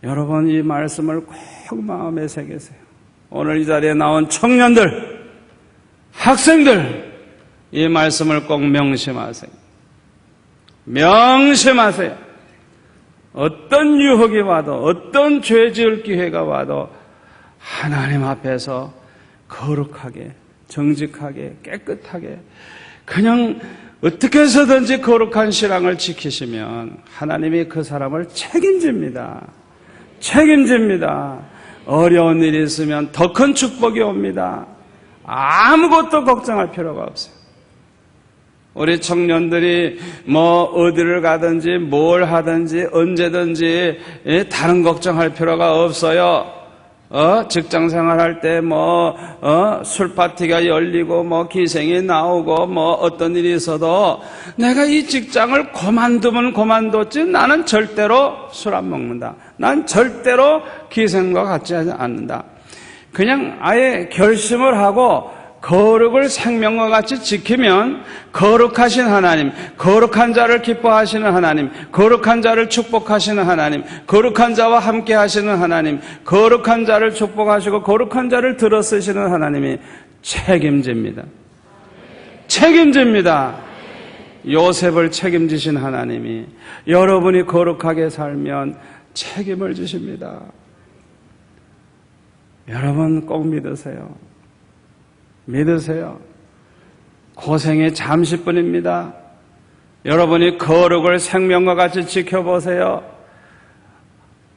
여러분, 이 말씀을 꼭 마음에 새기세요. 오늘 이 자리에 나온 청년들, 학생들, 이 말씀을 꼭 명심하세요. 명심하세요. 어떤 유혹이 와도, 어떤 죄 지을 기회가 와도 하나님 앞에서 거룩하게, 정직하게, 깨끗하게, 그냥 어떻게 해서든지 거룩한 신앙을 지키시면 하나님이 그 사람을 책임집니다. 책임집니다. 어려운 일이 있으면 더 큰 축복이 옵니다. 아무것도 걱정할 필요가 없어요. 우리 청년들이 어디를 가든지 뭘 하든지 언제든지 다른 걱정할 필요가 없어요. 직장 생활할 때 술 파티가 열리고 기생이 나오고 어떤 일이 있어도 내가 이 직장을 그만두면 그만뒀지 나는 절대로 술 안 먹는다. 난 절대로 기생과 같이 하지 않는다. 그냥 아예 결심을 하고 거룩을 생명과 같이 지키면 거룩하신 하나님, 거룩한 자를 기뻐하시는 하나님, 거룩한 자를 축복하시는 하나님, 거룩한 자와 함께 하시는 하나님, 거룩한 자를 축복하시고 거룩한 자를 들어 쓰시는 하나님이 책임집니다. 책임집니다. 요셉을 책임지신 하나님이 여러분이 거룩하게 살면 책임을 지십니다. 여러분 꼭 믿으세요. 믿으세요. 고생이 잠시뿐입니다. 여러분이 거룩을 생명과 같이 지켜보세요.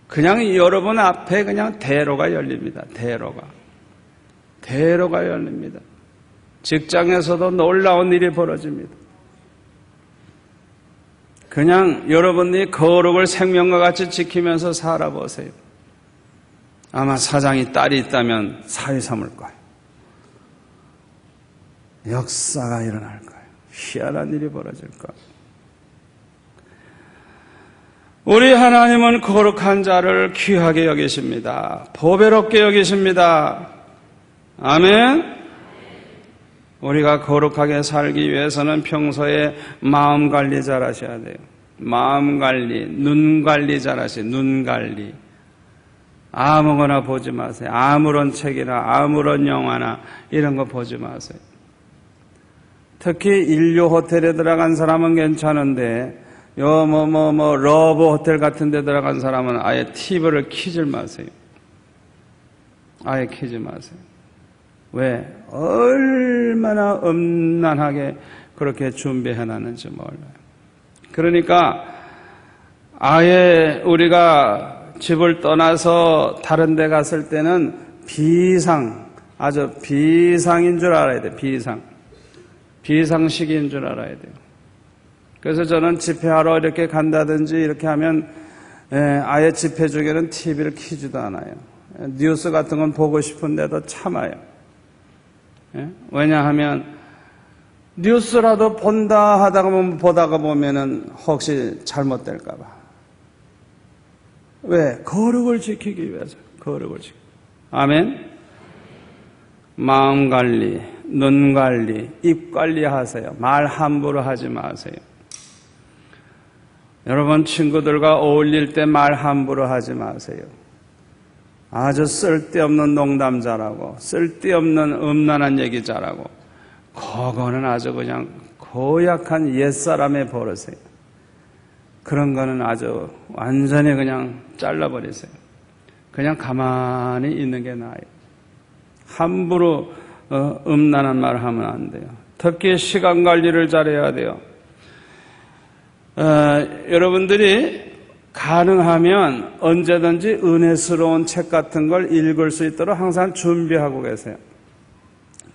그냥 여러분 앞에 그냥 대로가 열립니다. 대로가 열립니다. 직장에서도 놀라운 일이 벌어집니다. 그냥 여러분이 거룩을 생명과 같이 지키면서 살아보세요. 아마 사장이 딸이 있다면 사위 삼을 거예요. 역사가 일어날 거예요. 희한한 일이 벌어질 거예요. 우리 하나님은 거룩한 자를 귀하게 여기십니다. 보배롭게 여기십니다. 아멘. 우리가 거룩하게 살기 위해서는 평소에 마음 관리 잘 하셔야 돼요. 마음 관리, 눈 관리 잘 하세요. 눈 관리. 아무거나 보지 마세요. 아무런 책이나 아무런 영화나 이런 거 보지 마세요. 특히 인류 호텔에 들어간 사람은 괜찮은데 러브 호텔 같은 데 들어간 사람은 아예 TV를 켜지 마세요. 아예 켜지 마세요. 왜? 얼마나 음란하게 그렇게 준비해놨는지 몰라요. 그러니까 아예 우리가 집을 떠나서 다른 데 갔을 때는 아주 비상인 줄 알아야 돼요. 비상식인 줄 알아야 돼요. 그래서 저는 집회하러 이렇게 간다든지 이렇게 하면 아예 집회 중에는 TV를 켜지도 않아요. 뉴스 같은 건 보고 싶은데도 참아요. 왜냐하면 뉴스라도 보다가 보면은 혹시 잘못될까 봐. 왜? 거룩을 지키기 위해서. 거룩을 지키기. 아멘. 마음 관리, 눈 관리, 입 관리하세요. 말 함부로 하지 마세요. 여러분 친구들과 어울릴 때 말 함부로 하지 마세요. 아주 쓸데없는 농담 잘하고 쓸데없는 음란한 얘기 잘하고 그거는 아주 그냥 고약한 옛사람의 버릇이에요. 그런 거는 아주 완전히 그냥 잘라버리세요. 그냥 가만히 있는 게 나아요. 함부로 음란한 말을 하면 안 돼요. 특히 시간 관리를 잘해야 돼요. 여러분들이 가능하면 언제든지 은혜스러운 책 같은 걸 읽을 수 있도록 항상 준비하고 계세요.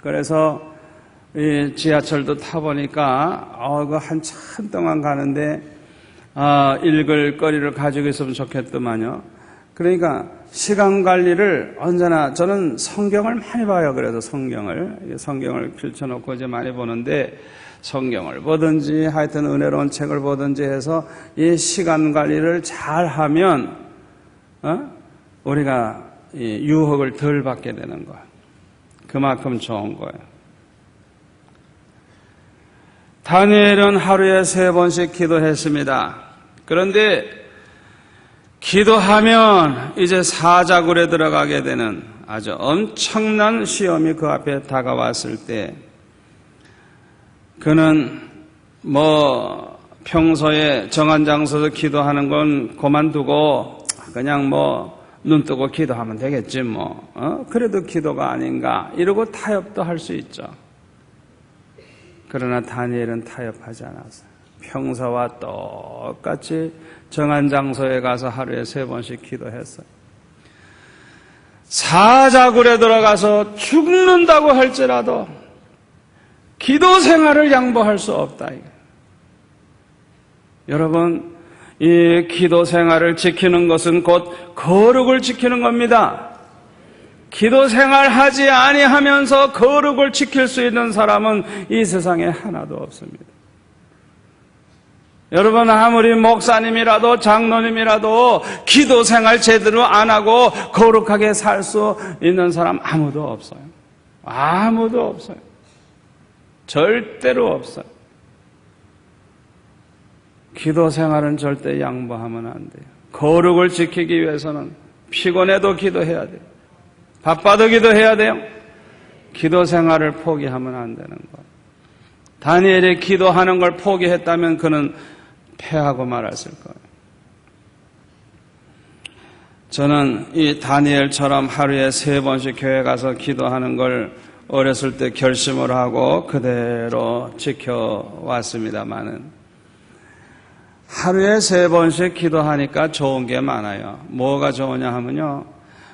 그래서 이 지하철도 타보니까 그 한참 동안 가는데 읽을 거리를 가지고 있으면 좋겠더만요. 그러니까 시간 관리를 언제나 저는 성경을 많이 봐요. 그래서 성경을 펼쳐놓고 이제 많이 보는데 성경을 보든지 하여튼 은혜로운 책을 보든지 해서 이 시간 관리를 잘 하면 우리가 이 유혹을 덜 받게 되는 거예요. 그만큼 좋은 거예요. 다니엘은 하루에 3번씩 기도했습니다. 그런데 기도하면 이제 사자굴에 들어가게 되는 아주 엄청난 시험이 그 앞에 다가왔을 때 그는 평소에 정한 장소에서 기도하는 건 그만두고 그냥 눈 뜨고 기도하면 되겠지 그래도 기도가 아닌가 이러고 타협도 할 수 있죠. 그러나 다니엘은 타협하지 않았어요. 평소와 똑같이 정한 장소에 가서 하루에 3번씩 기도했어요. 사자굴에 들어가서 죽는다고 할지라도 기도 생활을 양보할 수 없다. 여러분, 이 기도 생활을 지키는 것은 곧 거룩을 지키는 겁니다. 기도 생활하지 아니하면서 거룩을 지킬 수 있는 사람은 이 세상에 하나도 없습니다. 여러분 아무리 목사님이라도 장로님이라도 기도 생활 제대로 안 하고 거룩하게 살 수 있는 사람 아무도 없어요. 아무도 없어요. 절대로 없어요. 기도 생활은 절대 양보하면 안 돼요. 거룩을 지키기 위해서는 피곤해도 기도해야 돼요. 바빠도 기도해야 돼요. 기도 생활을 포기하면 안 되는 거예요. 다니엘이 기도하는 걸 포기했다면 그는 패하고 말았을 거예요. 저는 이 다니엘처럼 하루에 3번씩 교회 가서 기도하는 걸 어렸을 때 결심을 하고 그대로 지켜왔습니다만은 하루에 3번씩 기도하니까 좋은 게 많아요. 뭐가 좋으냐 하면요.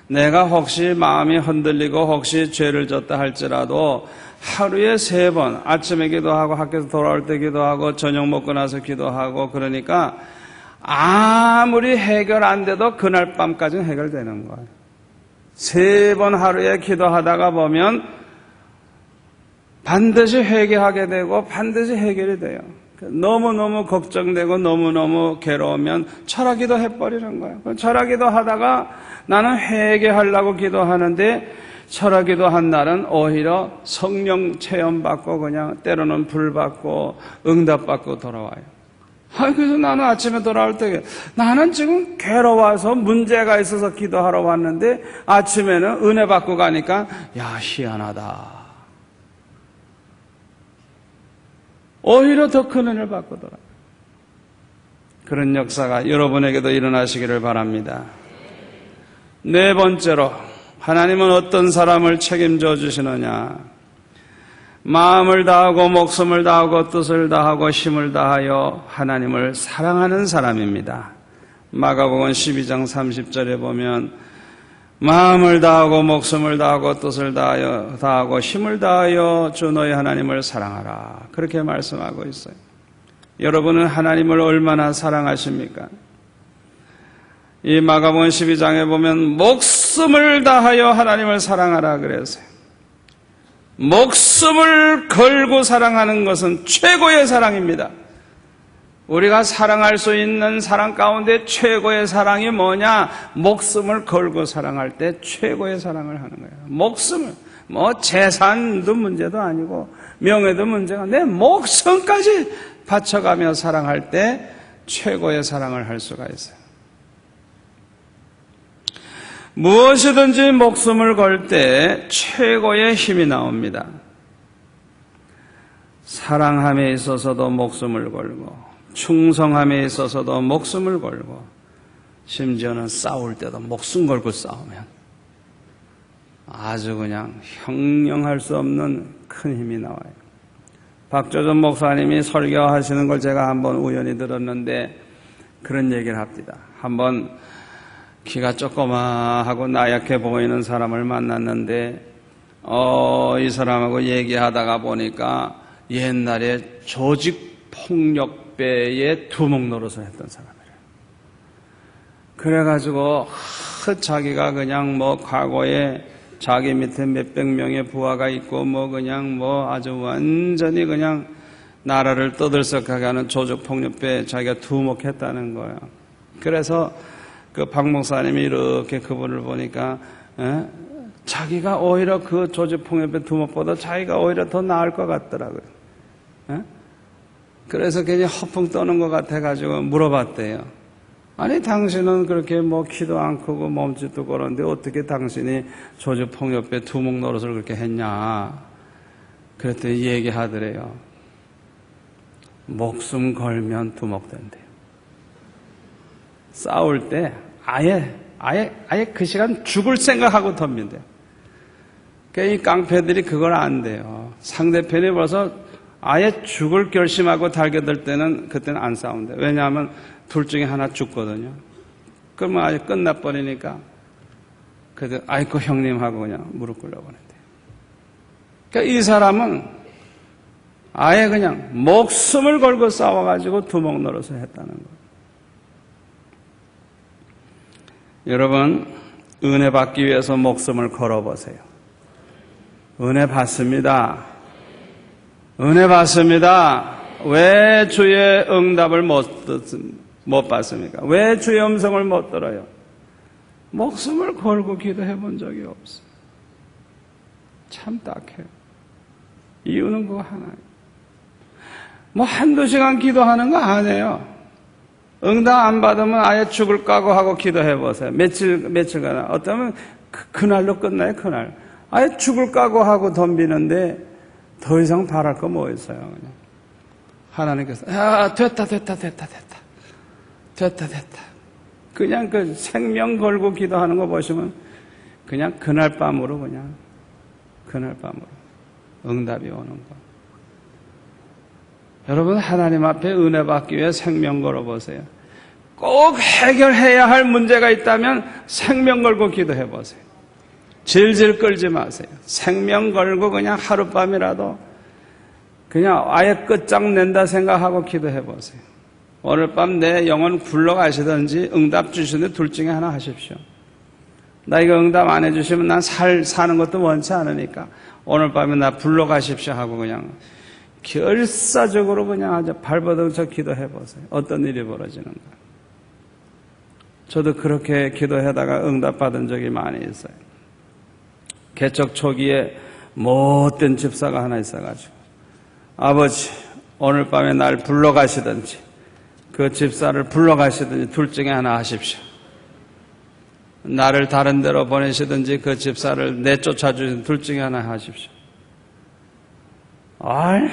내가 혹시 마음이 흔들리고 혹시 죄를 졌다 할지라도 하루에 3번 아침에 기도하고 학교에서 돌아올 때 기도하고 저녁 먹고 나서 기도하고 그러니까 아무리 해결 안 돼도 그날 밤까지는 해결되는 거예요. 3번 하루에 기도하다가 보면 반드시 회개하게 되고 반드시 해결이 돼요. 너무너무 걱정되고 너무너무 괴로우면 철학기도 해버리는 거예요. 철학기도 하다가 나는 회개하려고 기도하는데 철학기도 한 날은 오히려 성령 체험받고 그냥 때로는 불받고 응답받고 돌아와요. 그래서 나는 아침에 돌아올 때 나는 지금 괴로워서 문제가 있어서 기도하러 왔는데 아침에는 은혜 받고 가니까 야 희한하다. 오히려 더 큰 은혜를 받고 돌아와요. 그런 역사가 여러분에게도 일어나시기를 바랍니다. 4번째로 하나님은 어떤 사람을 책임져 주시느냐. 마음을 다하고 목숨을 다하고 뜻을 다하고 힘을 다하여 하나님을 사랑하는 사람입니다. 마가복음 12장 30절에 보면 마음을 다하고 목숨을 다하고 뜻을 다하고 힘을 다하여 주 너희 하나님을 사랑하라. 그렇게 말씀하고 있어요. 여러분은 하나님을 얼마나 사랑하십니까? 이 마가복음 12장에 보면 목숨을 다하여 하나님을 사랑하라 그랬어요. 목숨을 걸고 사랑하는 것은 최고의 사랑입니다. 우리가 사랑할 수 있는 사랑 가운데 최고의 사랑이 뭐냐? 목숨을 걸고 사랑할 때 최고의 사랑을 하는 거예요. 목숨을, 재산도 문제도 아니고 명예도 문제가 내 목숨까지 바쳐가며 사랑할 때 최고의 사랑을 할 수가 있어요. 무엇이든지 목숨을 걸 때 최고의 힘이 나옵니다. 사랑함에 있어서도 목숨을 걸고 충성함에 있어서도 목숨을 걸고 심지어는 싸울 때도 목숨 걸고 싸우면 아주 그냥 형용할 수 없는 큰 힘이 나와요. 박조준 목사님이 설교하시는 걸 제가 한번 우연히 들었는데 그런 얘기를 합니다. 한번 키가 조그마하고 나약해 보이는 사람을 만났는데 이 사람하고 얘기하다가 보니까 옛날에 조직폭력배의 두목 노릇을 했던 사람이래요. 그래가지고 자기가 그냥 과거에 자기 밑에 몇백 명의 부하가 있고 그냥 아주 완전히 그냥 나라를 떠들썩하게 하는 조직폭력배에 자기가 두목했다는 거예요. 그래서 그 박 목사님이 이렇게 그분을 보니까 자기가 오히려 그 조직폭력배 두목보다 자기가 오히려 더 나을 것 같더라고요. 그래서 괜히 허풍 떠는 것 같아가지고 물어봤대요. 아니 당신은 그렇게 키도 안 크고 몸집도 그런데 어떻게 당신이 조직폭력배 두목 노릇을 그렇게 했냐. 그랬더니 얘기하더래요. 목숨 걸면 두목된대요. 싸울 때 아예 그 시간 죽을 생각하고 덤빈대요. 그러니까 이 깡패들이 그걸 안 돼요. 상대편이 벌써 아예 죽을 결심하고 달겨들 때는 그때는 안 싸운대요. 왜냐하면 둘 중에 하나 죽거든요. 그러면 아예 끝나버리니까 그래도 아이고 형님 하고 그냥 무릎 꿇려버린대요. 그러니까 이 사람은 아예 그냥 목숨을 걸고 싸워가지고 두목 노릇을 했다는 거예요. 여러분, 은혜 받기 위해서 목숨을 걸어보세요. 은혜 받습니다. 은혜 받습니다. 왜 주의 응답을 못 받습니까? 왜 주의 음성을 못 들어요? 목숨을 걸고 기도해 본 적이 없어요. 참 딱해요. 이유는 그거 하나예요. 한두 시간 기도하는 거 아니에요. 응답 안 받으면 아예 죽을 각오하고 기도해 보세요. 며칠간. 어쩌면 그날로 끝나요, 그날. 아예 죽을 각오하고 덤비는데 더 이상 바랄 거 뭐 있어요, 그냥. 하나님께서, 됐다. 그냥 그 생명 걸고 기도하는 거 보시면 그냥 그날 밤으로 응답이 오는 거. 여러분 하나님 앞에 은혜 받기 위해 생명 걸어보세요. 꼭 해결해야 할 문제가 있다면 생명 걸고 기도해 보세요. 질질 끌지 마세요. 생명 걸고 그냥 하룻밤이라도 그냥 아예 끝장낸다 생각하고 기도해 보세요. 오늘 밤 내 영혼 굴러가시든지 응답 주시는데 둘 중에 하나 하십시오. 나 이거 응답 안 해주시면 난 사는 것도 원치 않으니까 오늘 밤에 나 불러가십시오 하고 그냥 결사적으로 그냥 아주 발버둥쳐 기도해보세요. 어떤 일이 벌어지는가. 저도 그렇게 기도하다가 응답받은 적이 많이 있어요. 개척 초기에 못된 집사가 하나 있어가지고 아버지 오늘 밤에 날 불러가시든지 그 집사를 불러가시든지 둘 중에 하나 하십시오. 나를 다른 데로 보내시든지 그 집사를 내쫓아주신 둘 중에 하나 하십시오. 얼마나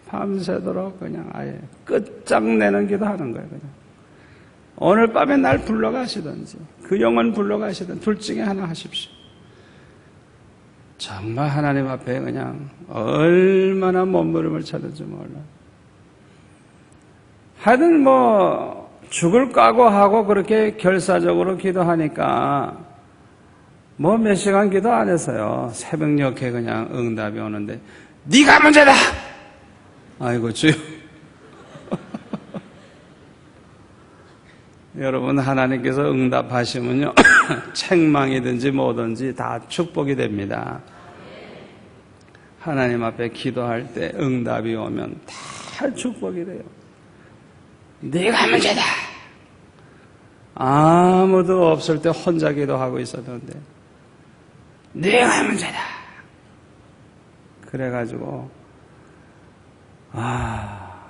밤새도록 그냥 아예 끝장내는 기도하는 거예요. 그냥. 오늘 밤에 날 불러가시든지 그 영혼 불러가시든지 둘 중에 하나 하십시오. 정말 하나님 앞에 그냥 얼마나 몸부림을 찾는지 몰라. 하여튼 죽을 각오하고 그렇게 결사적으로 기도하니까 몇 시간 기도 안 했어요. 새벽녘에 그냥 응답이 오는데 네가 문제다. 아이고 주여. 여러분 하나님께서 응답하시면요 책망이든지 뭐든지 다 축복이 됩니다. 하나님 앞에 기도할 때 응답이 오면 다 축복이 돼요. 네가 문제다. 아무도 없을 때 혼자 기도하고 있었는데 네가 문제다. 그래가지고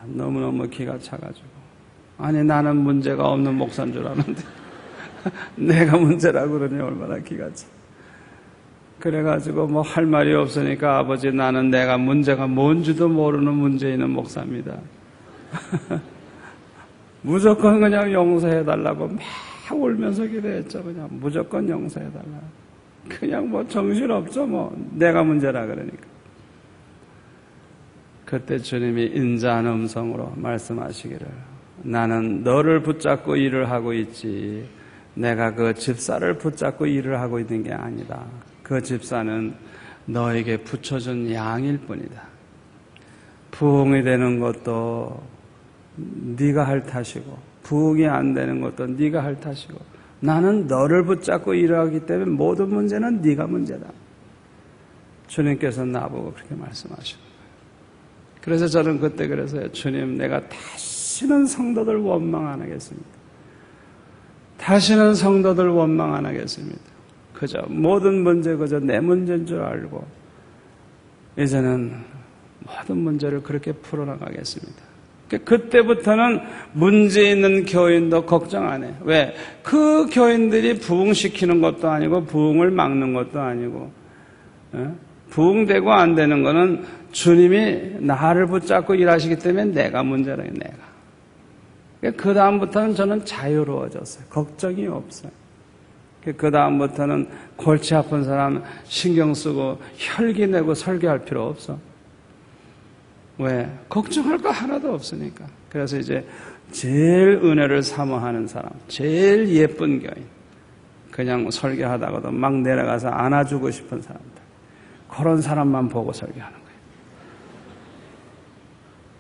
너무너무 기가 차가지고 아니 나는 문제가 없는 목사인 줄 아는데 내가 문제라고 그러니 얼마나 기가 차. 그래가지고 할 말이 없으니까 아버지 나는 내가 문제가 뭔지도 모르는 문제 있는 목사입니다. 무조건 그냥 용서해달라고 막 울면서 기도했죠. 그냥 무조건 용서해달라. 그냥 정신없죠. 내가 문제라 그러니까. 그때 주님이 인자한 음성으로 말씀하시기를 나는 너를 붙잡고 일을 하고 있지 내가 그 집사를 붙잡고 일을 하고 있는 게 아니다. 그 집사는 너에게 붙여준 양일 뿐이다. 부흥이 되는 것도 네가 할 탓이고 부흥이 안 되는 것도 네가 할 탓이고 나는 너를 붙잡고 일하기 때문에 모든 문제는 네가 문제다. 주님께서 나보고 그렇게 말씀하시는 거예요. 그래서 저는 그때 그래서요. 주님 내가 다시는 성도들 원망 안 하겠습니다. 다시는 성도들 원망 안 하겠습니다. 그저 모든 문제 그저 내 문제인 줄 알고 이제는 모든 문제를 그렇게 풀어나가겠습니다. 그때부터는 문제 있는 교인도 걱정 안 해요. 왜? 그 교인들이 부흥시키는 것도 아니고 부흥을 막는 것도 아니고 부흥되고 안 되는 거는 주님이 나를 붙잡고 일하시기 때문에 내가 문제라요. 내가. 그 다음부터는 저는 자유로워졌어요. 걱정이 없어요. 그 다음부터는 골치 아픈 사람 신경 쓰고 혈기 내고 설교할 필요 없어. 왜? 걱정할 거 하나도 없으니까. 그래서 이제 제일 은혜를 사모하는 사람, 제일 예쁜 교인, 그냥 설교하다가도 막 내려가서 안아주고 싶은 사람들, 그런 사람만 보고 설교하는 거예요.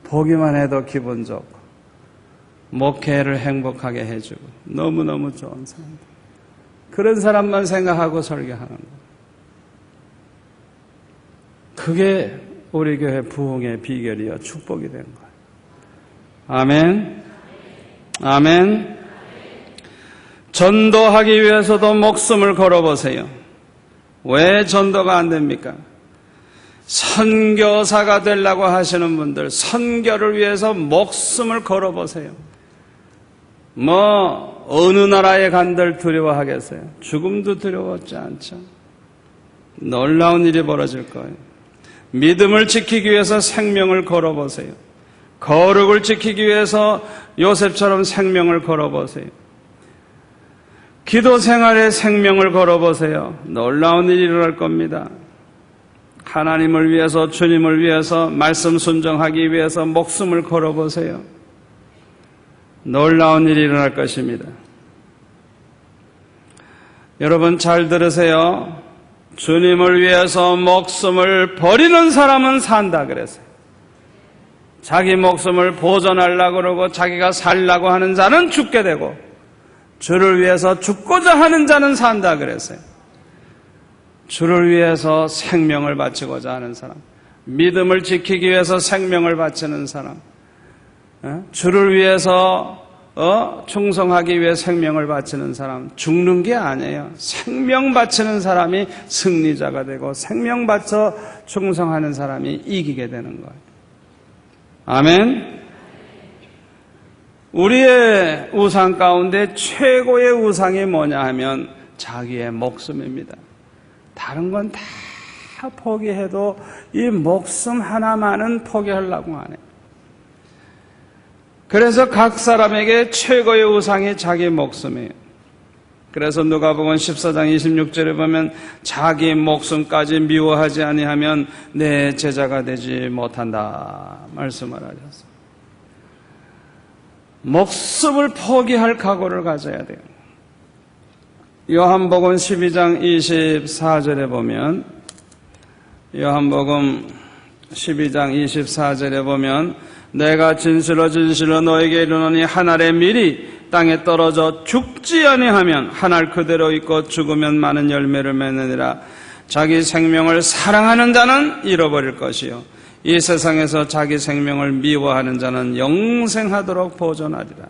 보기만 해도 기분 좋고 목회를 행복하게 해주고 너무너무 좋은 사람들, 그런 사람만 생각하고 설교하는 거예요. 그게 우리 교회 부흥의 비결이요 축복이 된 거예요. 아멘. 아멘. 전도하기 위해서도 목숨을 걸어보세요. 왜 전도가 안 됩니까? 선교사가 되려고 하시는 분들 선교를 위해서 목숨을 걸어보세요. 어느 나라에 간들 두려워하겠어요? 죽음도 두려웠지 않죠. 놀라운 일이 벌어질 거예요. 믿음을 지키기 위해서 생명을 걸어보세요. 거룩을 지키기 위해서 요셉처럼 생명을 걸어보세요. 기도 생활에 생명을 걸어보세요. 놀라운 일이 일어날 겁니다. 하나님을 위해서, 주님을 위해서, 말씀 순종하기 위해서 목숨을 걸어보세요. 놀라운 일이 일어날 것입니다. 여러분 잘 들으세요. 주님을 위해서 목숨을 버리는 사람은 산다 그랬어요. 자기 목숨을 보존하려고 그러고 자기가 살려고 하는 자는 죽게 되고 주를 위해서 죽고자 하는 자는 산다 그랬어요. 주를 위해서 생명을 바치고자 하는 사람, 믿음을 지키기 위해서 생명을 바치는 사람, 주를 위해서 충성하기 위해 생명을 바치는 사람, 죽는 게 아니에요. 생명 바치는 사람이 승리자가 되고 생명 바쳐 충성하는 사람이 이기게 되는 거예요. 아멘. 우리의 우상 가운데 최고의 우상이 뭐냐 하면 자기의 목숨입니다. 다른 건 다 포기해도 이 목숨 하나만은 포기하려고 안 해요. 그래서 각 사람에게 최고의 우상이 자기 목숨이에요. 그래서 누가복음 14장 26절에 보면 자기 목숨까지 미워하지 아니하면 내 제자가 되지 못한다 말씀을 하셨어요. 목숨을 포기할 각오를 가져야 돼요. 요한복음 12장 24절에 보면 요한복음 12장 24절에 보면 내가 진실로 진실로 너에게 이르노니 한 알의 밀이 땅에 떨어져 죽지 아니하면 한 알 그대로 있고 죽으면 많은 열매를 맺느니라. 자기 생명을 사랑하는 자는 잃어버릴 것이요 이 세상에서 자기 생명을 미워하는 자는 영생하도록 보존하리라.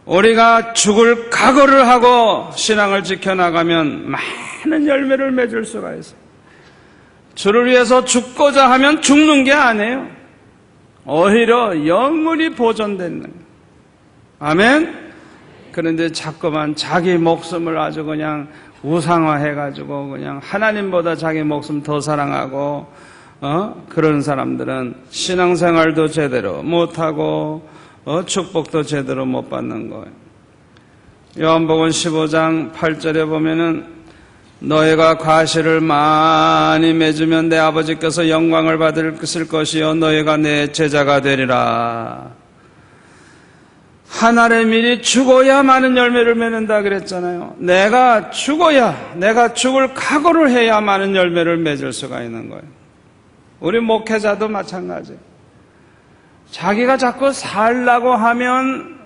우리가 죽을 각오를 하고 신앙을 지켜나가면 많은 열매를 맺을 수가 있어요. 주를 위해서 죽고자 하면 죽는 게 아니에요. 오히려 영원히 보존되는 거예요. 아멘? 그런데 자꾸만 자기 목숨을 아주 그냥 우상화해가지고 그냥 하나님보다 자기 목숨 더 사랑하고 그런 사람들은 신앙생활도 제대로 못하고 축복도 제대로 못 받는 거예요. 요한복음 15장 8절에 보면은 너희가 과실을 많이 맺으면 내 아버지께서 영광을 받을 것이요 너희가 내 제자가 되리라. 한 알의 밀이 죽어야 많은 열매를 맺는다 그랬잖아요. 내가 죽어야, 내가 죽을 각오를 해야 많은 열매를 맺을 수가 있는 거예요. 우리 목회자도 마찬가지예요. 자기가 자꾸 살라고 하면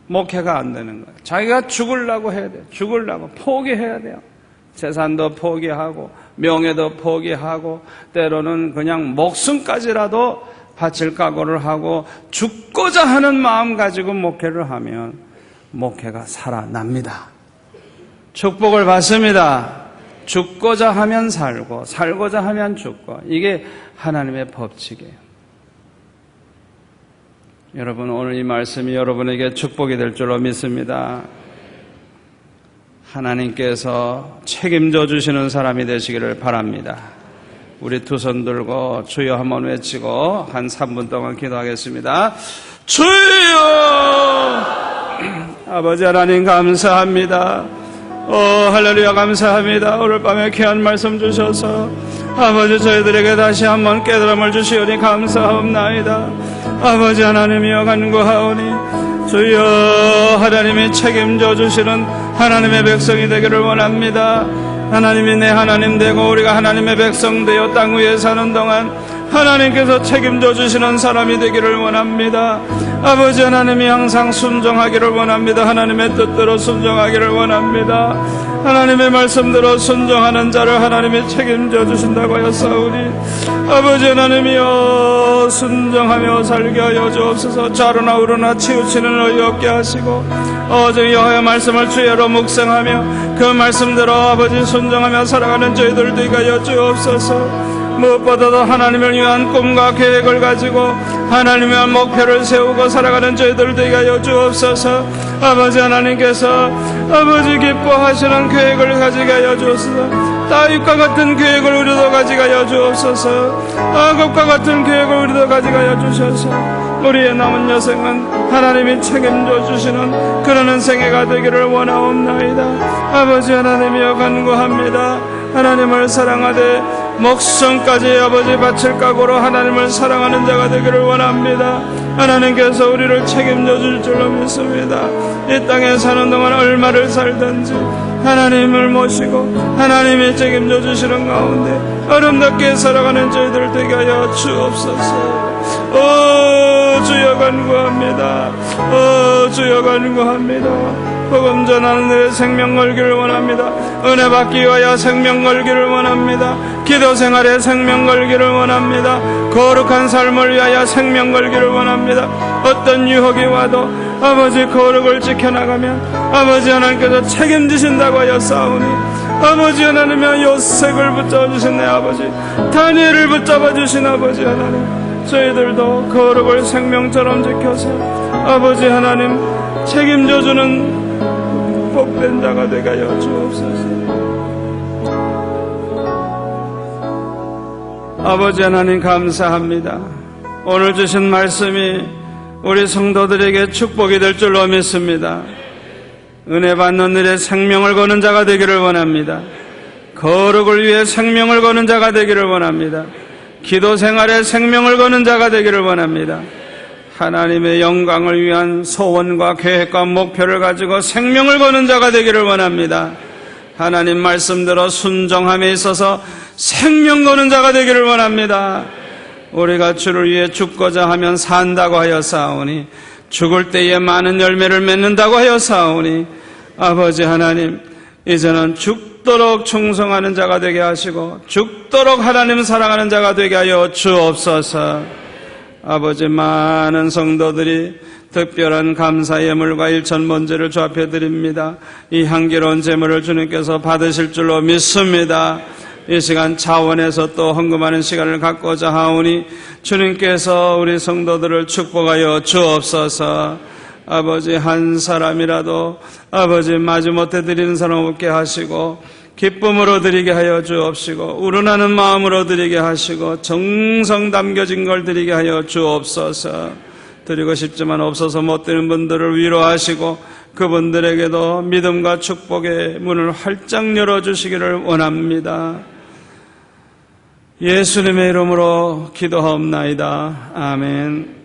목회가 안 되는 거예요. 자기가 죽으려고 해야 돼요. 죽으려고 포기해야 돼요. 재산도 포기하고 명예도 포기하고 때로는 그냥 목숨까지라도 바칠 각오를 하고 죽고자 하는 마음 가지고 목회를 하면 목회가 살아납니다. 축복을 받습니다. 죽고자 하면 살고 살고자 하면 죽고 이게 하나님의 법칙이에요. 여러분 오늘 이 말씀이 여러분에게 축복이 될 줄로 믿습니다. 하나님께서 책임져 주시는 사람이 되시기를 바랍니다. 우리 두 손 들고 주여 한번 외치고 한 3분 동안 기도하겠습니다. 주여! 아버지 하나님 감사합니다. 할렐루야 감사합니다. 오늘 밤에 귀한 말씀 주셔서 아버지 저희들에게 다시 한번 깨달음을 주시오니 감사합나이다. 아버지 하나님이여 간구하오니 주여 하나님이 책임져 주시는 하나님의 백성이 되기를 원합니다. 하나님이 내 하나님 되고 우리가 하나님의 백성 되어 땅 위에 사는 동안 하나님께서 책임져 주시는 사람이 되기를 원합니다. 아버지 하나님이 항상 순종하기를 원합니다. 하나님의 뜻대로 순종하기를 원합니다. 하나님의 말씀대로 순종하는 자를 하나님이 책임져 주신다고 하였사오니 아버지 하나님이여 순종하며 살게 하여 주옵소서. 좌로나 우로나 치우치는 의의 없게 하시고 오직 여호와의 말씀을 주야로 묵상하며 그 말씀대로 아버지 순종하며 살아가는 저희들 되게 하여 주옵소서. 무엇보다도 하나님을 위한 꿈과 계획을 가지고 하나님을 위한 목표를 세우고 살아가는 저희들 되게 하여 주옵소서. 아버지 하나님께서 아버지 기뻐하시는 계획을 가지게 하여 주옵소서. 다윗과 같은 계획을 우리도 가지게 하여 주옵소서. 아급과 같은 계획을 우리도 가지게 하여 주셔서 우리의 남은 여생은 하나님이 책임져 주시는 그런 생애가 되기를 원하옵나이다. 아버지 하나님이여 간구합니다. 하나님을 사랑하되 목숨까지 아버지 바칠 각오로 하나님을 사랑하는 자가 되기를 원합니다. 하나님께서 우리를 책임져 줄 줄로 믿습니다. 이 땅에 사는 동안 얼마를 살든지 하나님을 모시고 하나님이 책임져 주시는 가운데 아름답게 살아가는 저희들 되게 하여 주옵소서. 주여 간구합니다. 주여 간구합니다. 복음 전하는 데 생명 걸기를 원합니다. 은혜 받기 위하여 생명 걸기를 원합니다. 기도 생활에 생명 걸기를 원합니다. 거룩한 삶을 위하여 생명 걸기를 원합니다. 어떤 유혹이 와도 아버지 거룩을 지켜나가면 아버지 하나님께서 책임지신다고 하여 싸우니 아버지 하나님의 요셉을 붙잡아 주신 내 아버지, 다니엘을 붙잡아 주신 아버지 하나님, 저희들도 거룩을 생명처럼 지켜서 아버지 하나님 책임져 주는 복된 자가 되게 하여 주옵소서. 아버지 하나님 감사합니다. 오늘 주신 말씀이 우리 성도들에게 축복이 될 줄로 믿습니다. 은혜 받는 일에 생명을 거는 자가 되기를 원합니다. 거룩을 위해 생명을 거는 자가 되기를 원합니다. 기도 생활에 생명을 거는 자가 되기를 원합니다. 하나님의 영광을 위한 소원과 계획과 목표를 가지고 생명을 거는 자가 되기를 원합니다. 하나님 말씀대로 순종함에 있어서 생명 거는 자가 되기를 원합니다. 우리가 주를 위해 죽고자 하면 산다고 하여 싸우니 죽을 때에 많은 열매를 맺는다고 하여 싸우니 아버지 하나님 이제는 죽도록 충성하는 자가 되게 하시고 죽도록 하나님 사랑하는 자가 되게 하여 주옵소서. 아버지 많은 성도들이 특별한 감사 예물과 일천 번제를 주 앞에 드립니다. 이 향기로운 제물을 주님께서 받으실 줄로 믿습니다. 이 시간 차원에서 또 헌금하는 시간을 갖고자 하오니 주님께서 우리 성도들을 축복하여 주옵소서. 아버지 한 사람이라도 아버지 마지못해 드리는 사람 없게 하시고 기쁨으로 드리게 하여 주옵시고 우러나는 마음으로 드리게 하시고 정성 담겨진 걸 드리게 하여 주옵소서. 드리고 싶지만 없어서 못 드리는 분들을 위로하시고 그분들에게도 믿음과 축복의 문을 활짝 열어주시기를 원합니다. 예수님의 이름으로 기도하옵나이다. 아멘.